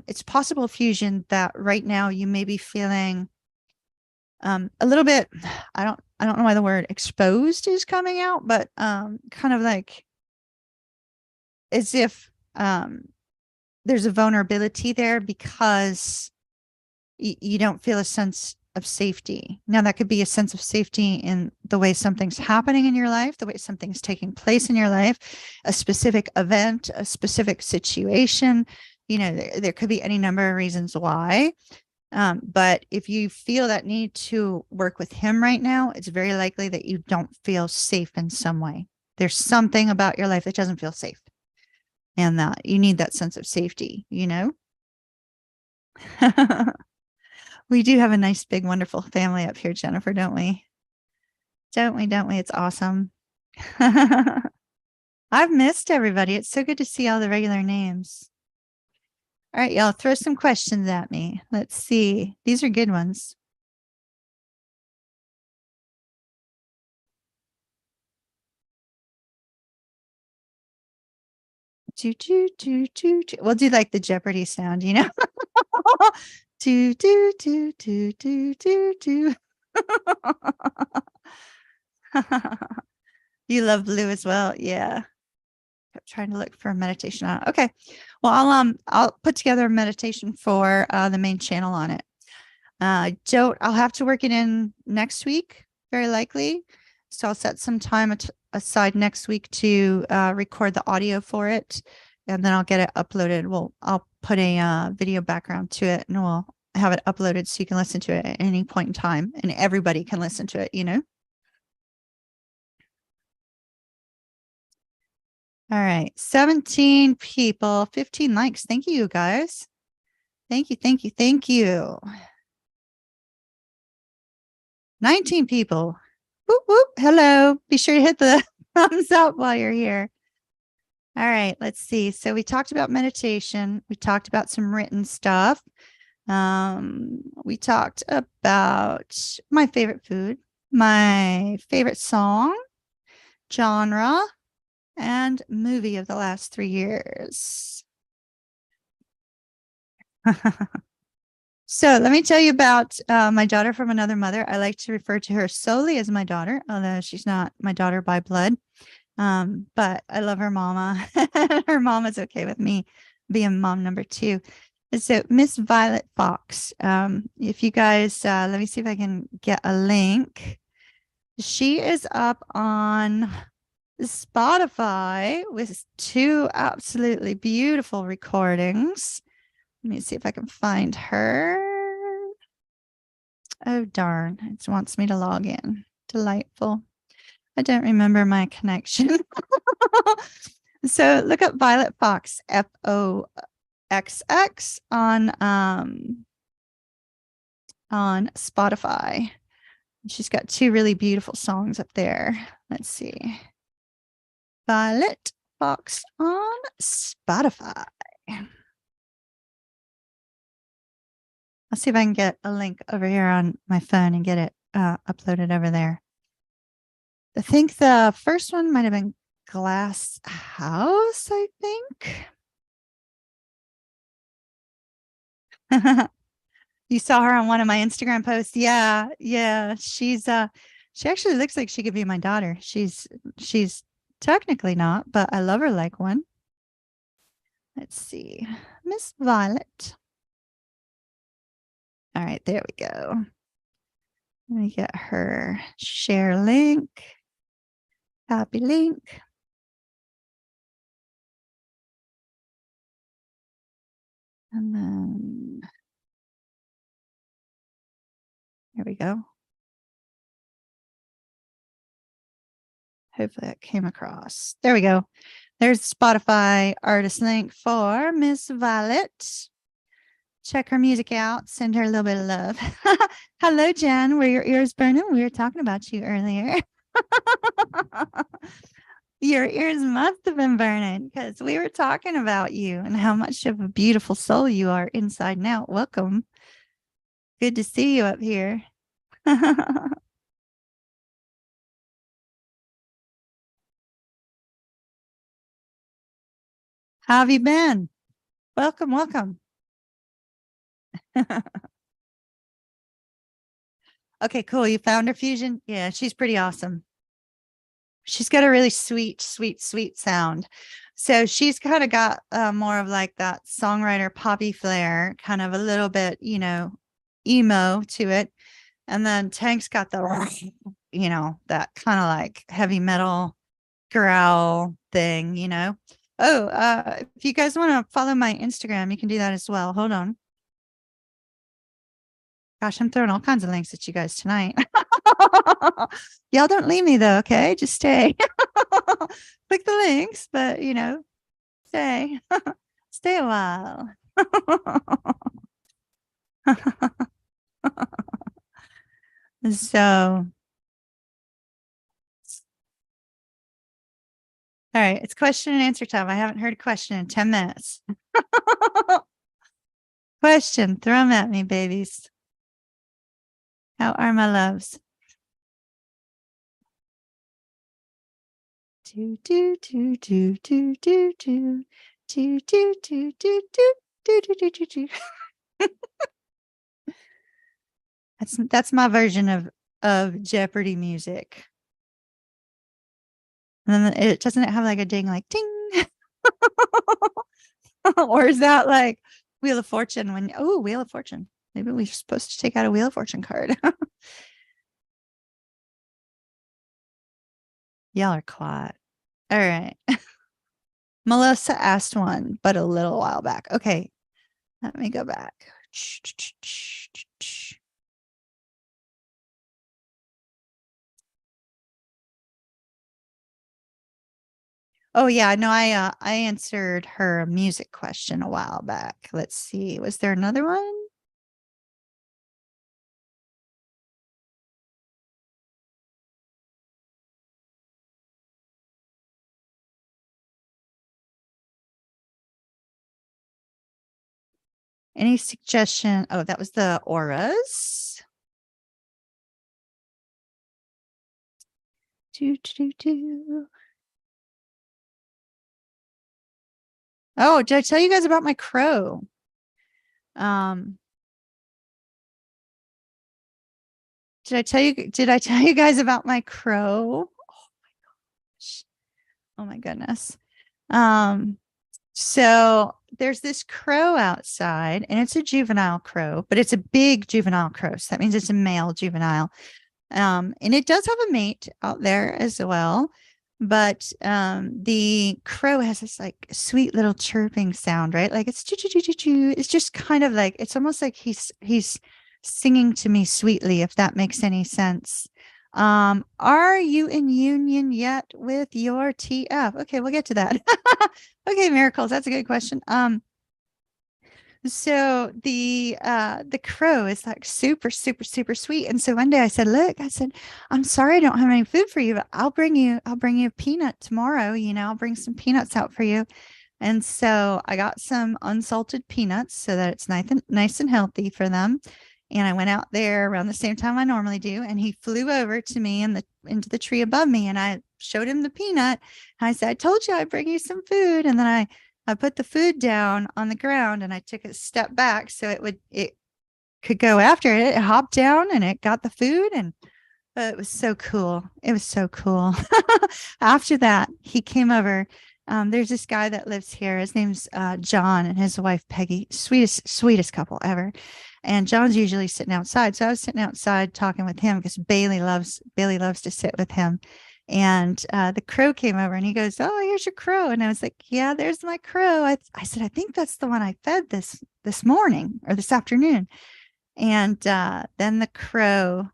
it's possible, Fusion, that right now you may be feeling a little bit, I don't know why the word exposed is coming out, but kind of like as if there's a vulnerability there because you don't feel a sense of safety. Now, that could be a sense of safety in the way something's happening in your life, the way something's taking place in your life, a specific event, a specific situation. There could be any number of reasons why. But if you feel that need to work with him right now, it's very likely that you don't feel safe in some way. There's something about your life that doesn't feel safe, and that you need that sense of safety, We do have a nice, big, wonderful family up here, Jennifer, don't we? Don't we? It's awesome. I've missed everybody. It's so good to see all the regular names. All right, y'all, throw some questions at me. Let's see. These are good ones. We'll do like the Jeopardy sound, do, do, do, do, do, do, do. You love blue as well. Yeah. I'm trying to look for a meditation on it. Okay. Well, I'll put together a meditation for the main channel on it. I'll have to work it in next week, very likely. So I'll set some time aside next week to record the audio for it, and then I'll get it uploaded. I'll put a video background to it, and we'll have it uploaded so you can listen to it at any point in time, and everybody can listen to it. All right, 17 people, 15 likes. Thank you, guys. Thank you, thank you, thank you. 19 people. Whoop, whoop. Hello. Be sure to hit the thumbs up while you're here. All right, let's see. So we talked about meditation. We talked about some written stuff. We talked about my favorite food, my favorite song, genre, and movie of the last 3 years. So let me tell you about my daughter from another mother. I like to refer to her solely as my daughter, although she's not my daughter by blood. But I love her mama. Her mama's okay with me being mom number 2. So Miss Violet Fox, if you guys, let me see if I can get a link. She is up on Spotify with 2 absolutely beautiful recordings. Let me see if I can find her. Oh, darn. It wants me to log in. Delightful. I don't remember my connection. So look up Violet Fox, FOXX on Spotify. She's got 2 really beautiful songs up there. Let's see. Violet Fox on Spotify. I'll see if I can get a link over here on my phone and get it uploaded over there. I think the first one might have been Glass House, I think. You saw her on one of my Instagram posts. Yeah. She actually looks like she could be my daughter. She's technically not, but I love her like one. Let's see. Miss Violet. All right, there we go. Let me get her share link. Copy link. And then there we go. Hopefully that came across. There we go. There's Spotify artist link for Miss Violet. Check her music out. Send her a little bit of love. Hello, Jen. Were your ears burning? We were talking about you earlier. Your ears must have been burning because we were talking about you and how much of a beautiful soul you are inside and out. Welcome. Good to see you up here. How have you been? Welcome, welcome. Okay, cool. You found her fusion? Yeah, she's pretty awesome. She's got a really sweet, sweet, sweet sound. So she's kind of got more of like that songwriter poppy flair, kind of a little bit, emo to it. And then Tank's got the, that kind of like heavy metal growl thing. Oh, if you guys want to follow my Instagram, you can do that as well. Hold on. Gosh, I'm throwing all kinds of links at you guys tonight. Y'all don't leave me though, okay? Just stay. Click the links, but stay. Stay a while. So, all right, it's question and answer time. I haven't heard a question in 10 minutes. Question, throw them at me, babies. How are my loves? Do do do do do do do do do do do do do do do do. That's my version of Jeopardy music. And then it doesn't have like a ding like ding. Or is that like Wheel of Fortune when Wheel of Fortune. Maybe we're supposed to take out a Wheel of Fortune card. Y'all are quiet. All right. Melissa asked one, but a little while back. Okay. Let me go back. Oh yeah, no, I answered her music question a while back. Let's see. Was there another one? Any suggestion? Oh, that was the auras. Do, do, do. Oh, did I tell you guys about my crow? Did I tell you guys about my crow? Oh my gosh. Oh my goodness. So there's this crow outside, and it's a juvenile crow, but it's a big juvenile crow. So that means it's a male juvenile. And it does have a mate out there as well. But the crow has this like sweet little chirping sound, right? Like it's choo choo choo choo choo. It's just kind of like it's almost like he's singing to me sweetly, if that makes any sense. Are you in union yet with your TF? Okay, we'll get to that. Okay, miracles. That's a good question. So the crow is like super, super, super sweet. And so one day I said, look, I said, I'm sorry I don't have any food for you, but I'll bring you a peanut tomorrow. I'll bring some peanuts out for you. And so I got some unsalted peanuts so that it's nice and healthy for them. And I went out there around the same time I normally do. And he flew over to me into the tree above me. And I showed him the peanut. I said, I told you I'd bring you some food. And then I put the food down on the ground and I took a step back so it could go after it. It hopped down and it got the food, and it was so cool. It was so cool. After that, he came over. There's this guy that lives here. His name's John, and his wife Peggy. Sweetest couple ever. And John's usually sitting outside. So I was sitting outside talking with him because Bailey loves to sit with him. And the crow came over and he goes, oh, here's your crow. And I was like, yeah, there's my crow. I said, I think that's the one I fed this morning or this afternoon. And then the crow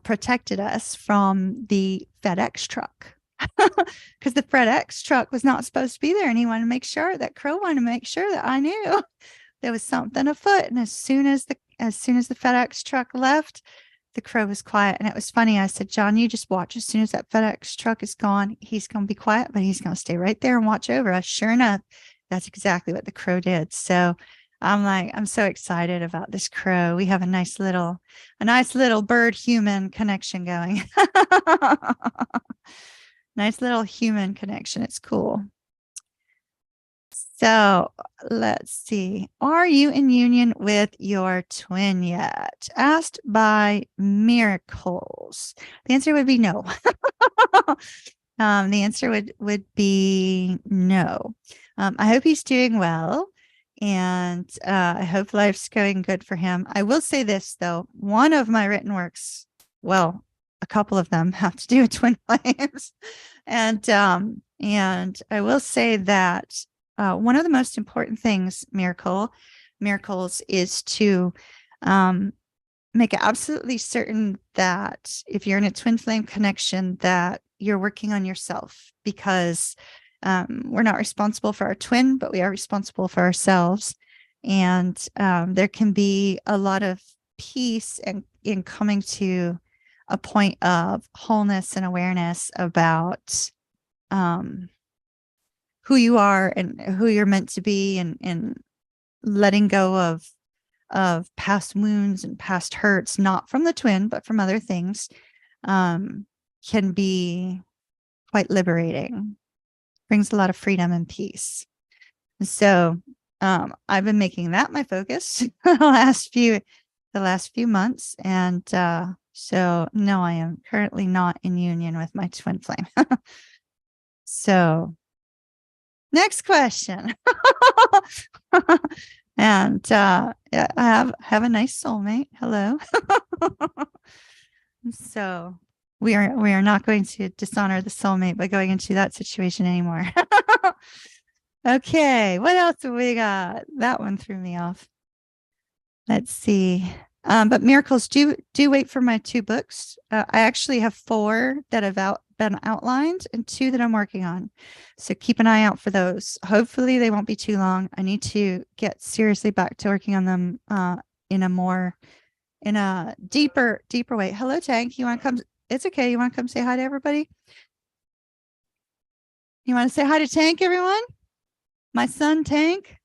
protected us from the FedEx truck because the FedEx truck was not supposed to be there. And he wanted to make sure that crow wanted to make sure that I knew there was something afoot. And as soon as the FedEx truck left, the crow was quiet. And it was funny. I said, John, you just watch. As soon as that FedEx truck is gone, he's going to be quiet, but he's going to stay right there and watch over us. Sure enough, that's exactly what the crow did. So I'm so excited about this crow. We have a nice little bird human connection going. Nice little human connection. It's cool. So let's see. Are you in union with your twin yet? Asked by Miracles. The answer would be no. The answer would be no. I hope he's doing well, and I hope life's going good for him. I will say this though: one of my written works, well, a couple of them have to do with twin flames, and I will say that one of the most important things, miracles, is to make absolutely certain that if you're in a twin flame connection, that you're working on yourself, because we're not responsible for our twin, but we are responsible for ourselves. And there can be a lot of peace in coming to a point of wholeness and awareness about who you are and who you're meant to be, and letting go of past wounds and past hurts, not from the twin, but from other things, can be quite liberating. Brings a lot of freedom and peace. So I've been making that my focus the last few months. And so no, I am currently not in union with my twin flame. So next question. And I have a nice soulmate. Hello. So we are not going to dishonor the soulmate by going into that situation anymore. Okay, what else have we got? That one threw me off. Let's see. But miracles, do wait for my 2 books. I actually have 4 that have been outlined and 2 that I'm working on. So keep an eye out for those. Hopefully they won't be too long. I need to get seriously back to working on them in a deeper way. Hello, Tank. You want to come? It's okay. You want to come say hi to everybody? You want to say hi to Tank, everyone? My son, Tank.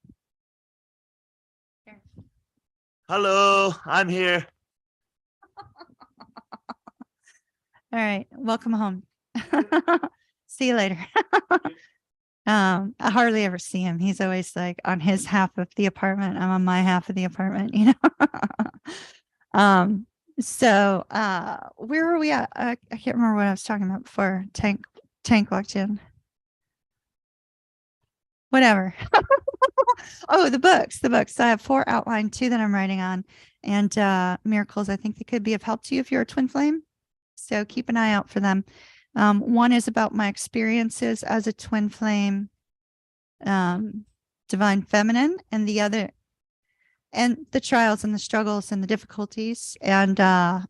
Hello, I'm here. All right. Welcome home. See you later. I hardly ever see him. He's always like on his half of the apartment. I'm on my half of the apartment, you know. So where were we at? I can't remember what I was talking about before Tank walked in. Whatever. Oh, the books. I have 4 outlined, 2 that I'm writing on, and miracles. I think they could be of help to you if you're a twin flame. So keep an eye out for them. One is about my experiences as a twin flame, divine feminine, and the other, and the trials and the struggles and the difficulties, and the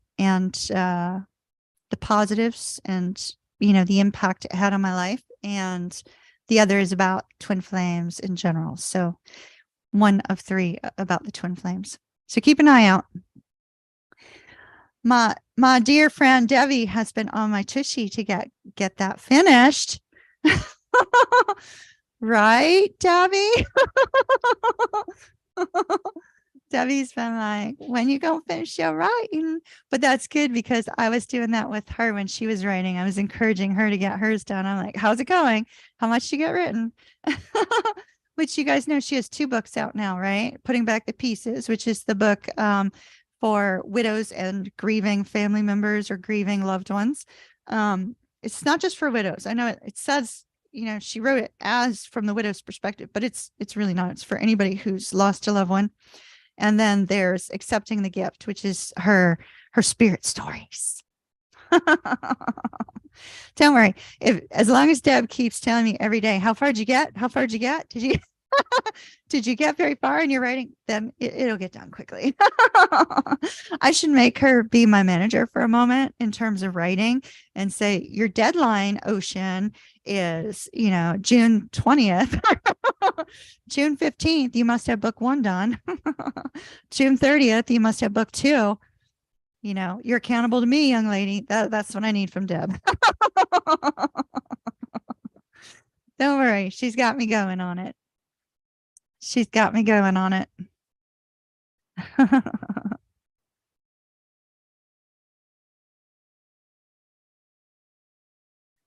positives, and the impact it had on my life. And the other is about twin flames in general. So one of 3 about the twin flames. So keep an eye out. My dear friend Debbie has been on my tushy to get that finished. Right, Debbie? Debbie's been like, when you gonna finish your writing? But that's good, because I was doing that with her when she was writing. I was encouraging her to get hers done. I'm like, how's it going? How much you get written? Which you guys know she has 2 books out now, right? Putting Back the Pieces, which is the book for widows and grieving family members or grieving loved ones. It's not just for widows. I know it says, she wrote it as from the widow's perspective, but it's really not. It's for anybody who's lost a loved one. And then there's Accepting the Gift, which is her spirit stories. Don't worry. As long as Deb keeps telling me every day, how far did you get? How far did you get? Did you did you get very far in your writing? Then it'll get done quickly. I should make her be my manager for a moment in terms of writing, and say, your deadline, Ocean, is, June 20th. June 15th, you must have book 1 done. June 30th, you must have book 2. You're accountable to me, young lady. That's what I need from Deb. Don't worry. She's got me going on it.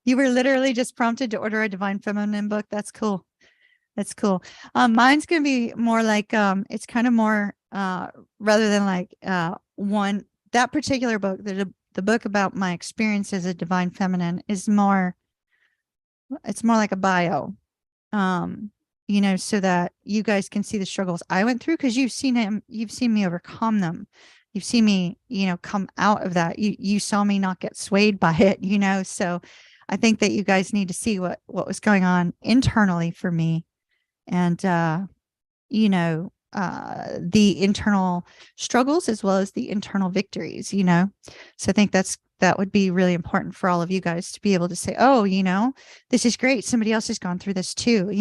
You were literally just prompted to order a Divine Feminine book. That's cool. That's cool. Mine's gonna be more like it's kind of more rather than like one that particular book, the book about my experience as a divine feminine is more it's more like a bio. Um, so that you guys can see the struggles I went through because you've seen me overcome them. You've seen me, come out of that. You saw me not get swayed by it, So I think that you guys need to see what was going on internally for me and the internal struggles as well as the internal victories. So I think that would be really important for all of you guys to be able to say, oh, this is great, somebody else has gone through this too.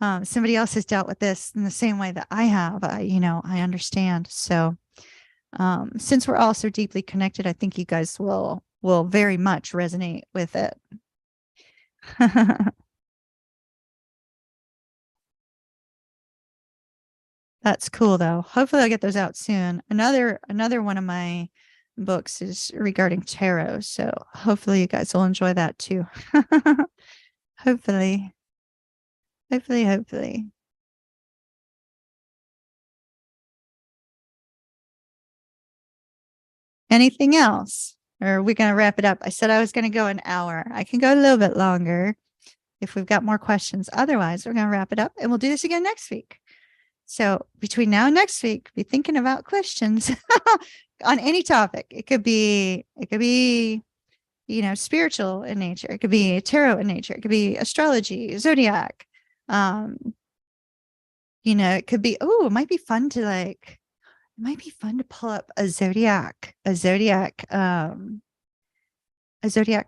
Somebody else has dealt with this in the same way that I have. I understand. So since we're all so deeply connected, I think you guys will very much resonate with it. That's cool though. Hopefully I'll get those out soon. Another one of my books is regarding tarot, so hopefully you guys will enjoy that too. Hopefully. Hopefully. Anything else? Or are we going to wrap it up? I said I was going to go an hour. I can go a little bit longer if we've got more questions. Otherwise, we're going to wrap it up and we'll do this again next week. So between now and next week, be thinking about questions on any topic. It could be, spiritual in nature. It could be tarot in nature. It could be astrology, zodiac. It could be, it might be fun to pull up a zodiac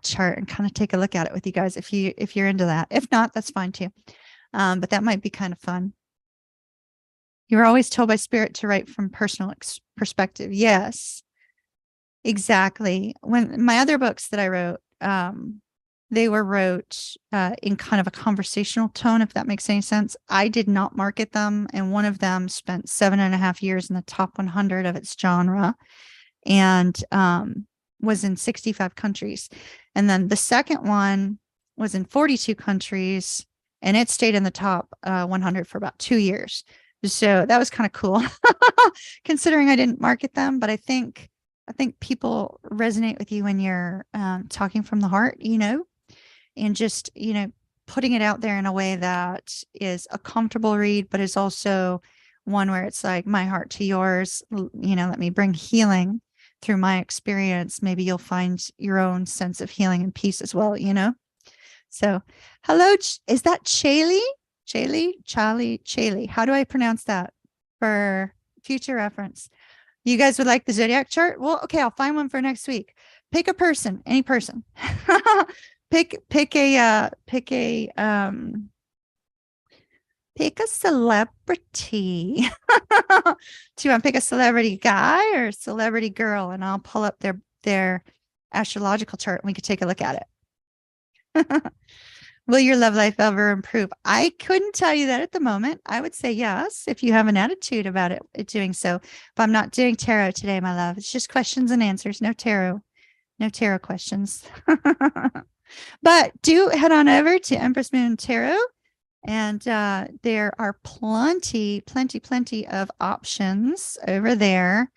chart and kind of take a look at it with you guys if you're into that. If not, that's fine too. But that might be kind of fun. You're always told by spirit to write from personal perspective. Yes, exactly. When my other books that I wrote, they were wrote in kind of a conversational tone, if that makes any sense. I did not market them, and one of them spent 7.5 years in the top 100 of its genre and was in 65 countries. And then the second one was in 42 countries, and it stayed in the top 100 for about 2 years. So that was kind of cool, considering I didn't market them. But I think people resonate with you when you're talking from the heart, and just, putting it out there in a way that is a comfortable read, but is also one where it's like my heart to yours, let me bring healing through my experience. Maybe you'll find your own sense of healing and peace as well, So hello, is that Chaley? Chaley. How do I pronounce that for future reference? You guys would like the zodiac chart? Well, okay, I'll find one for next week. Pick a person, any person. pick a celebrity. Do you want to pick a celebrity guy or a celebrity girl? And I'll pull up their astrological chart and we could take a look at it. Will your love life ever improve? I couldn't tell you that at the moment. I would say yes, if you have an attitude about it doing so. But I'm not doing tarot today, my love. It's just questions and answers. No tarot questions. But do head on over to Empress Moon Tarot. And there are plenty of options over there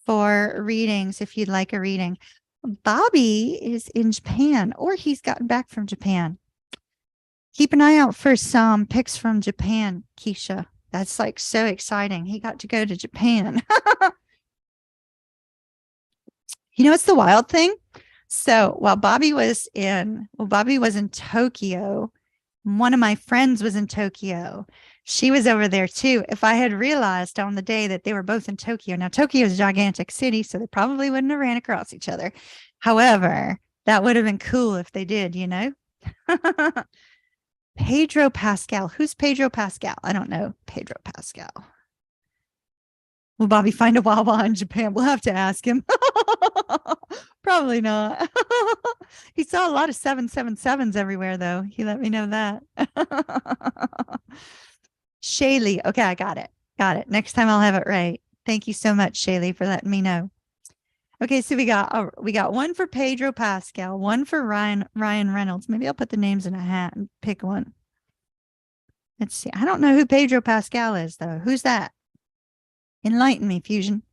for readings if you'd like a reading. Bobby is in Japan, or he's gotten back from Japan. Keep an eye out for some pics from Japan, Keisha. That's like so exciting. He got to go to Japan. What's the wild thing? So while Bobby was in Tokyo, one of my friends was in Tokyo. She was over there too. If I had realized on the day that they were both in Tokyo, now Tokyo is a gigantic city, so they probably wouldn't have ran across each other. However, that would have been cool if they did, Pedro Pascal. Who's Pedro Pascal? I don't know Pedro Pascal. Will Bobby find a Wawa in Japan? We'll have to ask him. Probably not. He saw a lot of 777s everywhere, though. He let me know that. Shaylee. Okay, I got it. Next time I'll have it right. Thank you so much, Shaylee, for letting me know. Okay, so we got one for Pedro Pascal, one for Ryan Reynolds. Maybe I'll put the names in a hat and pick one. Let's see. I don't know who Pedro Pascal is, though. Who's that? Enlighten me, Fusion.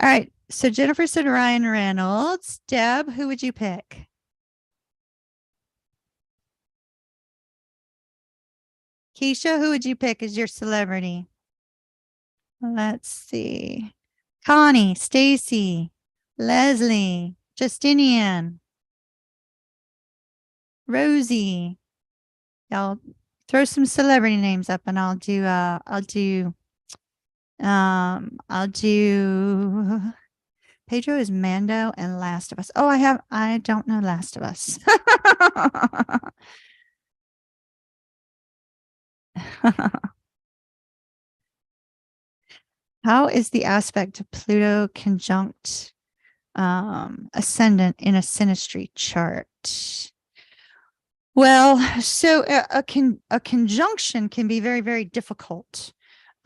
All right. So Jennifer said Ryan Reynolds. Deb, who would you pick? Keisha, who would you pick as your celebrity? Let's see. Connie, Stacy, Leslie, Justinian, Rosie. Y'all throw some celebrity names up and I'll do Pedro is Mando and Last of Us. Oh, I don't know Last of Us. How is the aspect of Pluto conjunct ascendant in a synastry chart? Well, so a conjunction can be very, very difficult.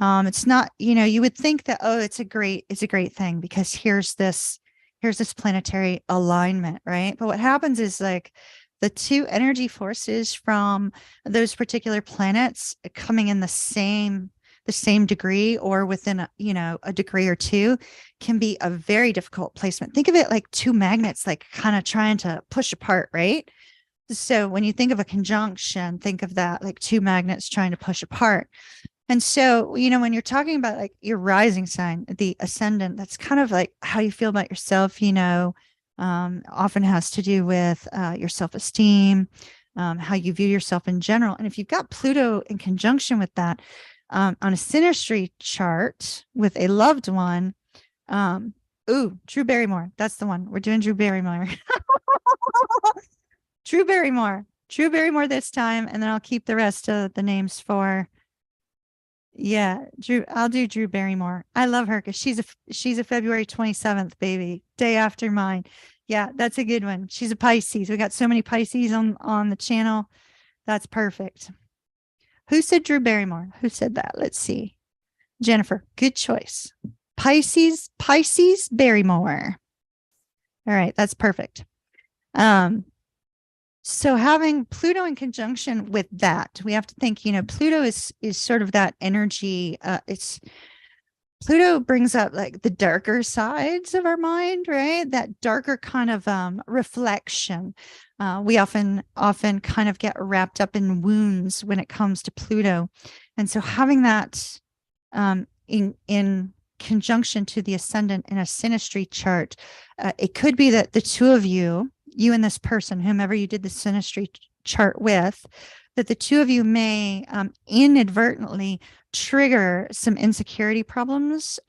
It's not, you would think that, oh, it's a great thing because here's this planetary alignment, right? But what happens is like the two energy forces from those particular planets coming in the same degree or within a degree or two can be a very difficult placement. Think of it like two magnets, like kind of trying to push apart, right? So when you think of a conjunction, think of that like two magnets trying to push apart. And so, when you're talking about like your rising sign, the ascendant, that's kind of like how you feel about yourself, often has to do with your self-esteem, how you view yourself in general. And if you've got Pluto in conjunction with that on a synastry chart with a loved one, Drew Barrymore, that's the one. We're doing Drew Barrymore. Drew Barrymore this time, and then I'll keep the rest of the names for. Yeah, I'll do Drew Barrymore. I love her because she's a February 27th baby, day after mine. Yeah, that's a good one. She's a Pisces. We got so many Pisces on the channel. That's perfect. Who said Drew Barrymore? Who said that? Let's see. Jennifer, good choice. Pisces Barrymore. All right, that's perfect. So having Pluto in conjunction with that, we have to think, Pluto is sort of that energy. Pluto brings up like the darker sides of our mind, right? That darker kind of reflection. We often kind of get wrapped up in wounds when it comes to Pluto. And so having that in conjunction to the ascendant in a synastry chart, it could be that the two of you and this person, whomever you did the synastry chart with, that the two of you may inadvertently trigger some insecurity problems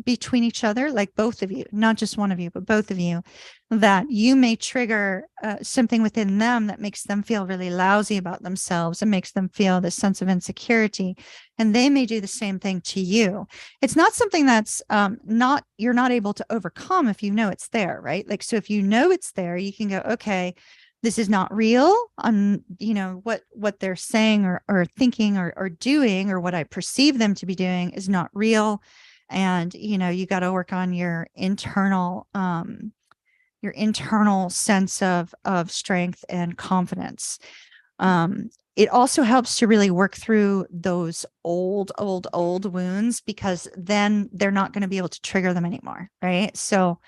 between each other, like both of you, not just one of you, but both of you, that you may trigger something within them that makes them feel really lousy about themselves and makes them feel this sense of insecurity. And they may do the same thing to you. It's not something that's you're not able to overcome if you know it's there, right? Like, so if you know it's there, you can go, okay, this is not real. What they're saying or thinking or doing, or what I perceive them to be doing is not real. And, you got to work on your internal sense of strength and confidence. It also helps to really work through those old wounds, because then they're not going to be able to trigger them anymore. Right. So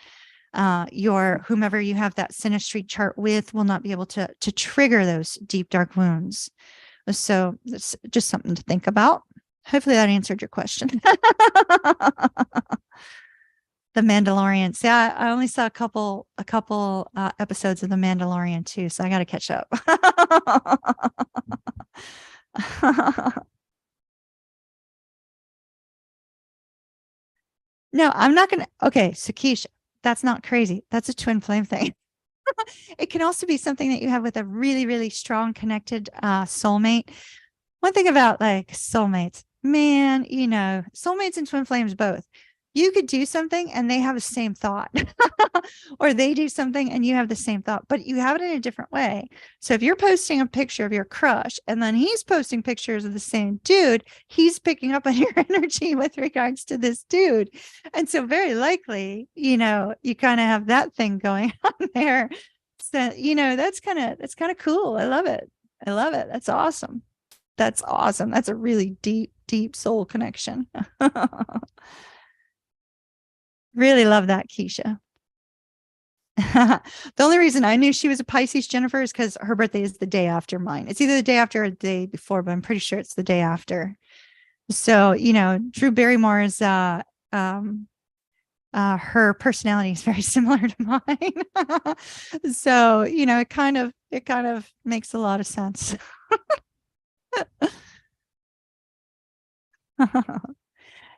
whomever you have that synastry chart with will not be able to trigger those deep, dark wounds. So it's just something to think about. Hopefully that answered your question. The Mandalorian. See, I only saw a couple episodes of The Mandalorian too, so I got to catch up. No, I'm not gonna. Okay, so Keisha, that's not crazy. That's a twin flame thing. It can also be something that you have with a really, really strong connected soulmate. One thing about like soulmates, man, soulmates and twin flames both. You could do something and they have the same thought, or they do something and you have the same thought, but you have it in a different way. So if you're posting a picture of your crush and then he's posting pictures of the same dude, he's picking up on your energy with regards to this dude. And so very likely, you kind of have that thing going on there. So, that's kind of cool. I love it. That's awesome. That's awesome. That's a really deep, deep soul connection. Really love that, Keisha. The only reason I knew she was a Pisces, Jennifer, is because her birthday is the day after mine. It's either the day after or the day before, but I'm pretty sure it's the day after. So, Drew Barrymore's her personality is very similar to mine. So, it kind of makes a lot of sense.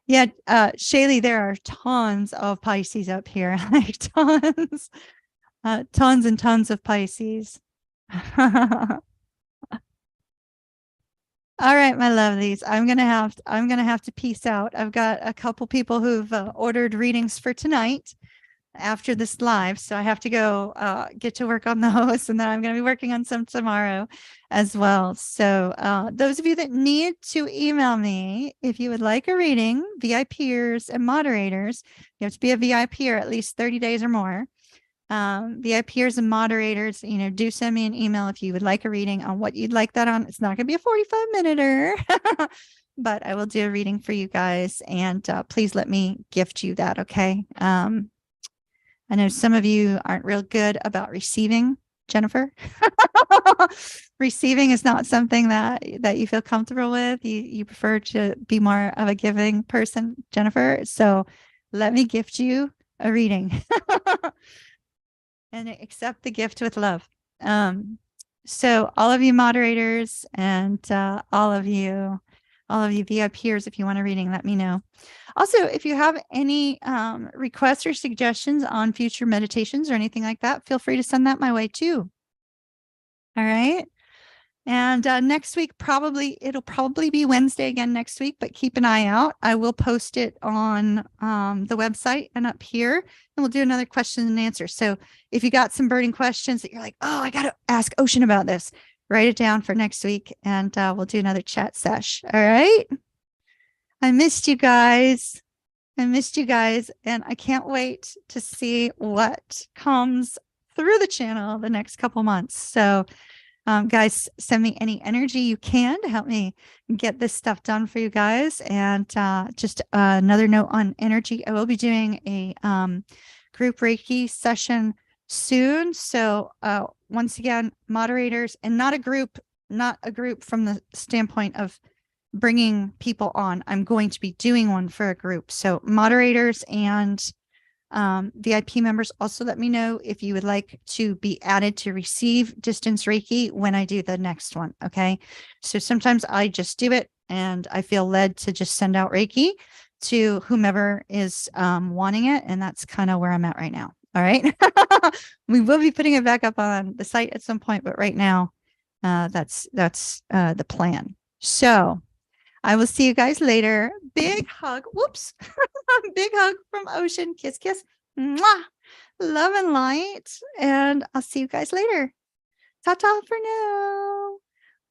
Yeah, Shaylee, there are tons of Pisces up here. Like tons, tons and tons of Pisces. All right, my lovelies. I'm gonna have to peace out. I've got a couple people who've ordered readings for tonight after this live, so I have to go get to work on those, and then I'm gonna be working on some tomorrow as well. So those of you that need to email me if you would like a reading, VIPers and moderators, you have to be a VIP or at least 30 days or more. VIPers and moderators, do send me an email if you would like a reading on what you'd like that on. It's not going to be a 45-minute, but I will do a reading for you guys. And please let me gift you that. Okay. I know some of you aren't real good about receiving, Jennifer. Receiving is not something that you feel comfortable with. You prefer to be more of a giving person, Jennifer. So let me gift you a reading. And accept the gift with love. So all of you moderators and all of you VIPers, if you want a reading, let me know. Also, if you have any requests or suggestions on future meditations or anything like that, feel free to send that my way too. All right. And next week, it'll probably be Wednesday again next week, but keep an eye out. I will post it on the website and up here, and we'll do another question and answer. So if you got some burning questions that you're like, oh, I got to ask Ocean about this, write it down for next week, and we'll do another chat sesh. All right. I missed you guys. And I can't wait to see what comes through the channel the next couple months. So guys, send me any energy you can to help me get this stuff done for you guys. And just another note on energy, I will be doing a group Reiki session soon. So once again, moderators, and not a group from the standpoint of bringing people on. I'm going to be doing one for a group. So moderators and VIP members, also let me know if you would like to be added to receive distance Reiki when I do the next one. Okay. So sometimes I just do it and I feel led to just send out Reiki to whomever is wanting it. And that's kind of where I'm at right now. All right. We will be putting it back up on the site at some point, but right now that's the plan. So I will see you guys later. Big hug. Whoops. Big hug from Ocean. Kiss, kiss. Mwah. Love and light. And I'll see you guys later. Ta-ta for now.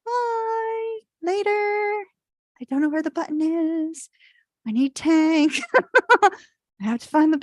Bye. Later. I don't know where the button is. I need tank. I have to find the button.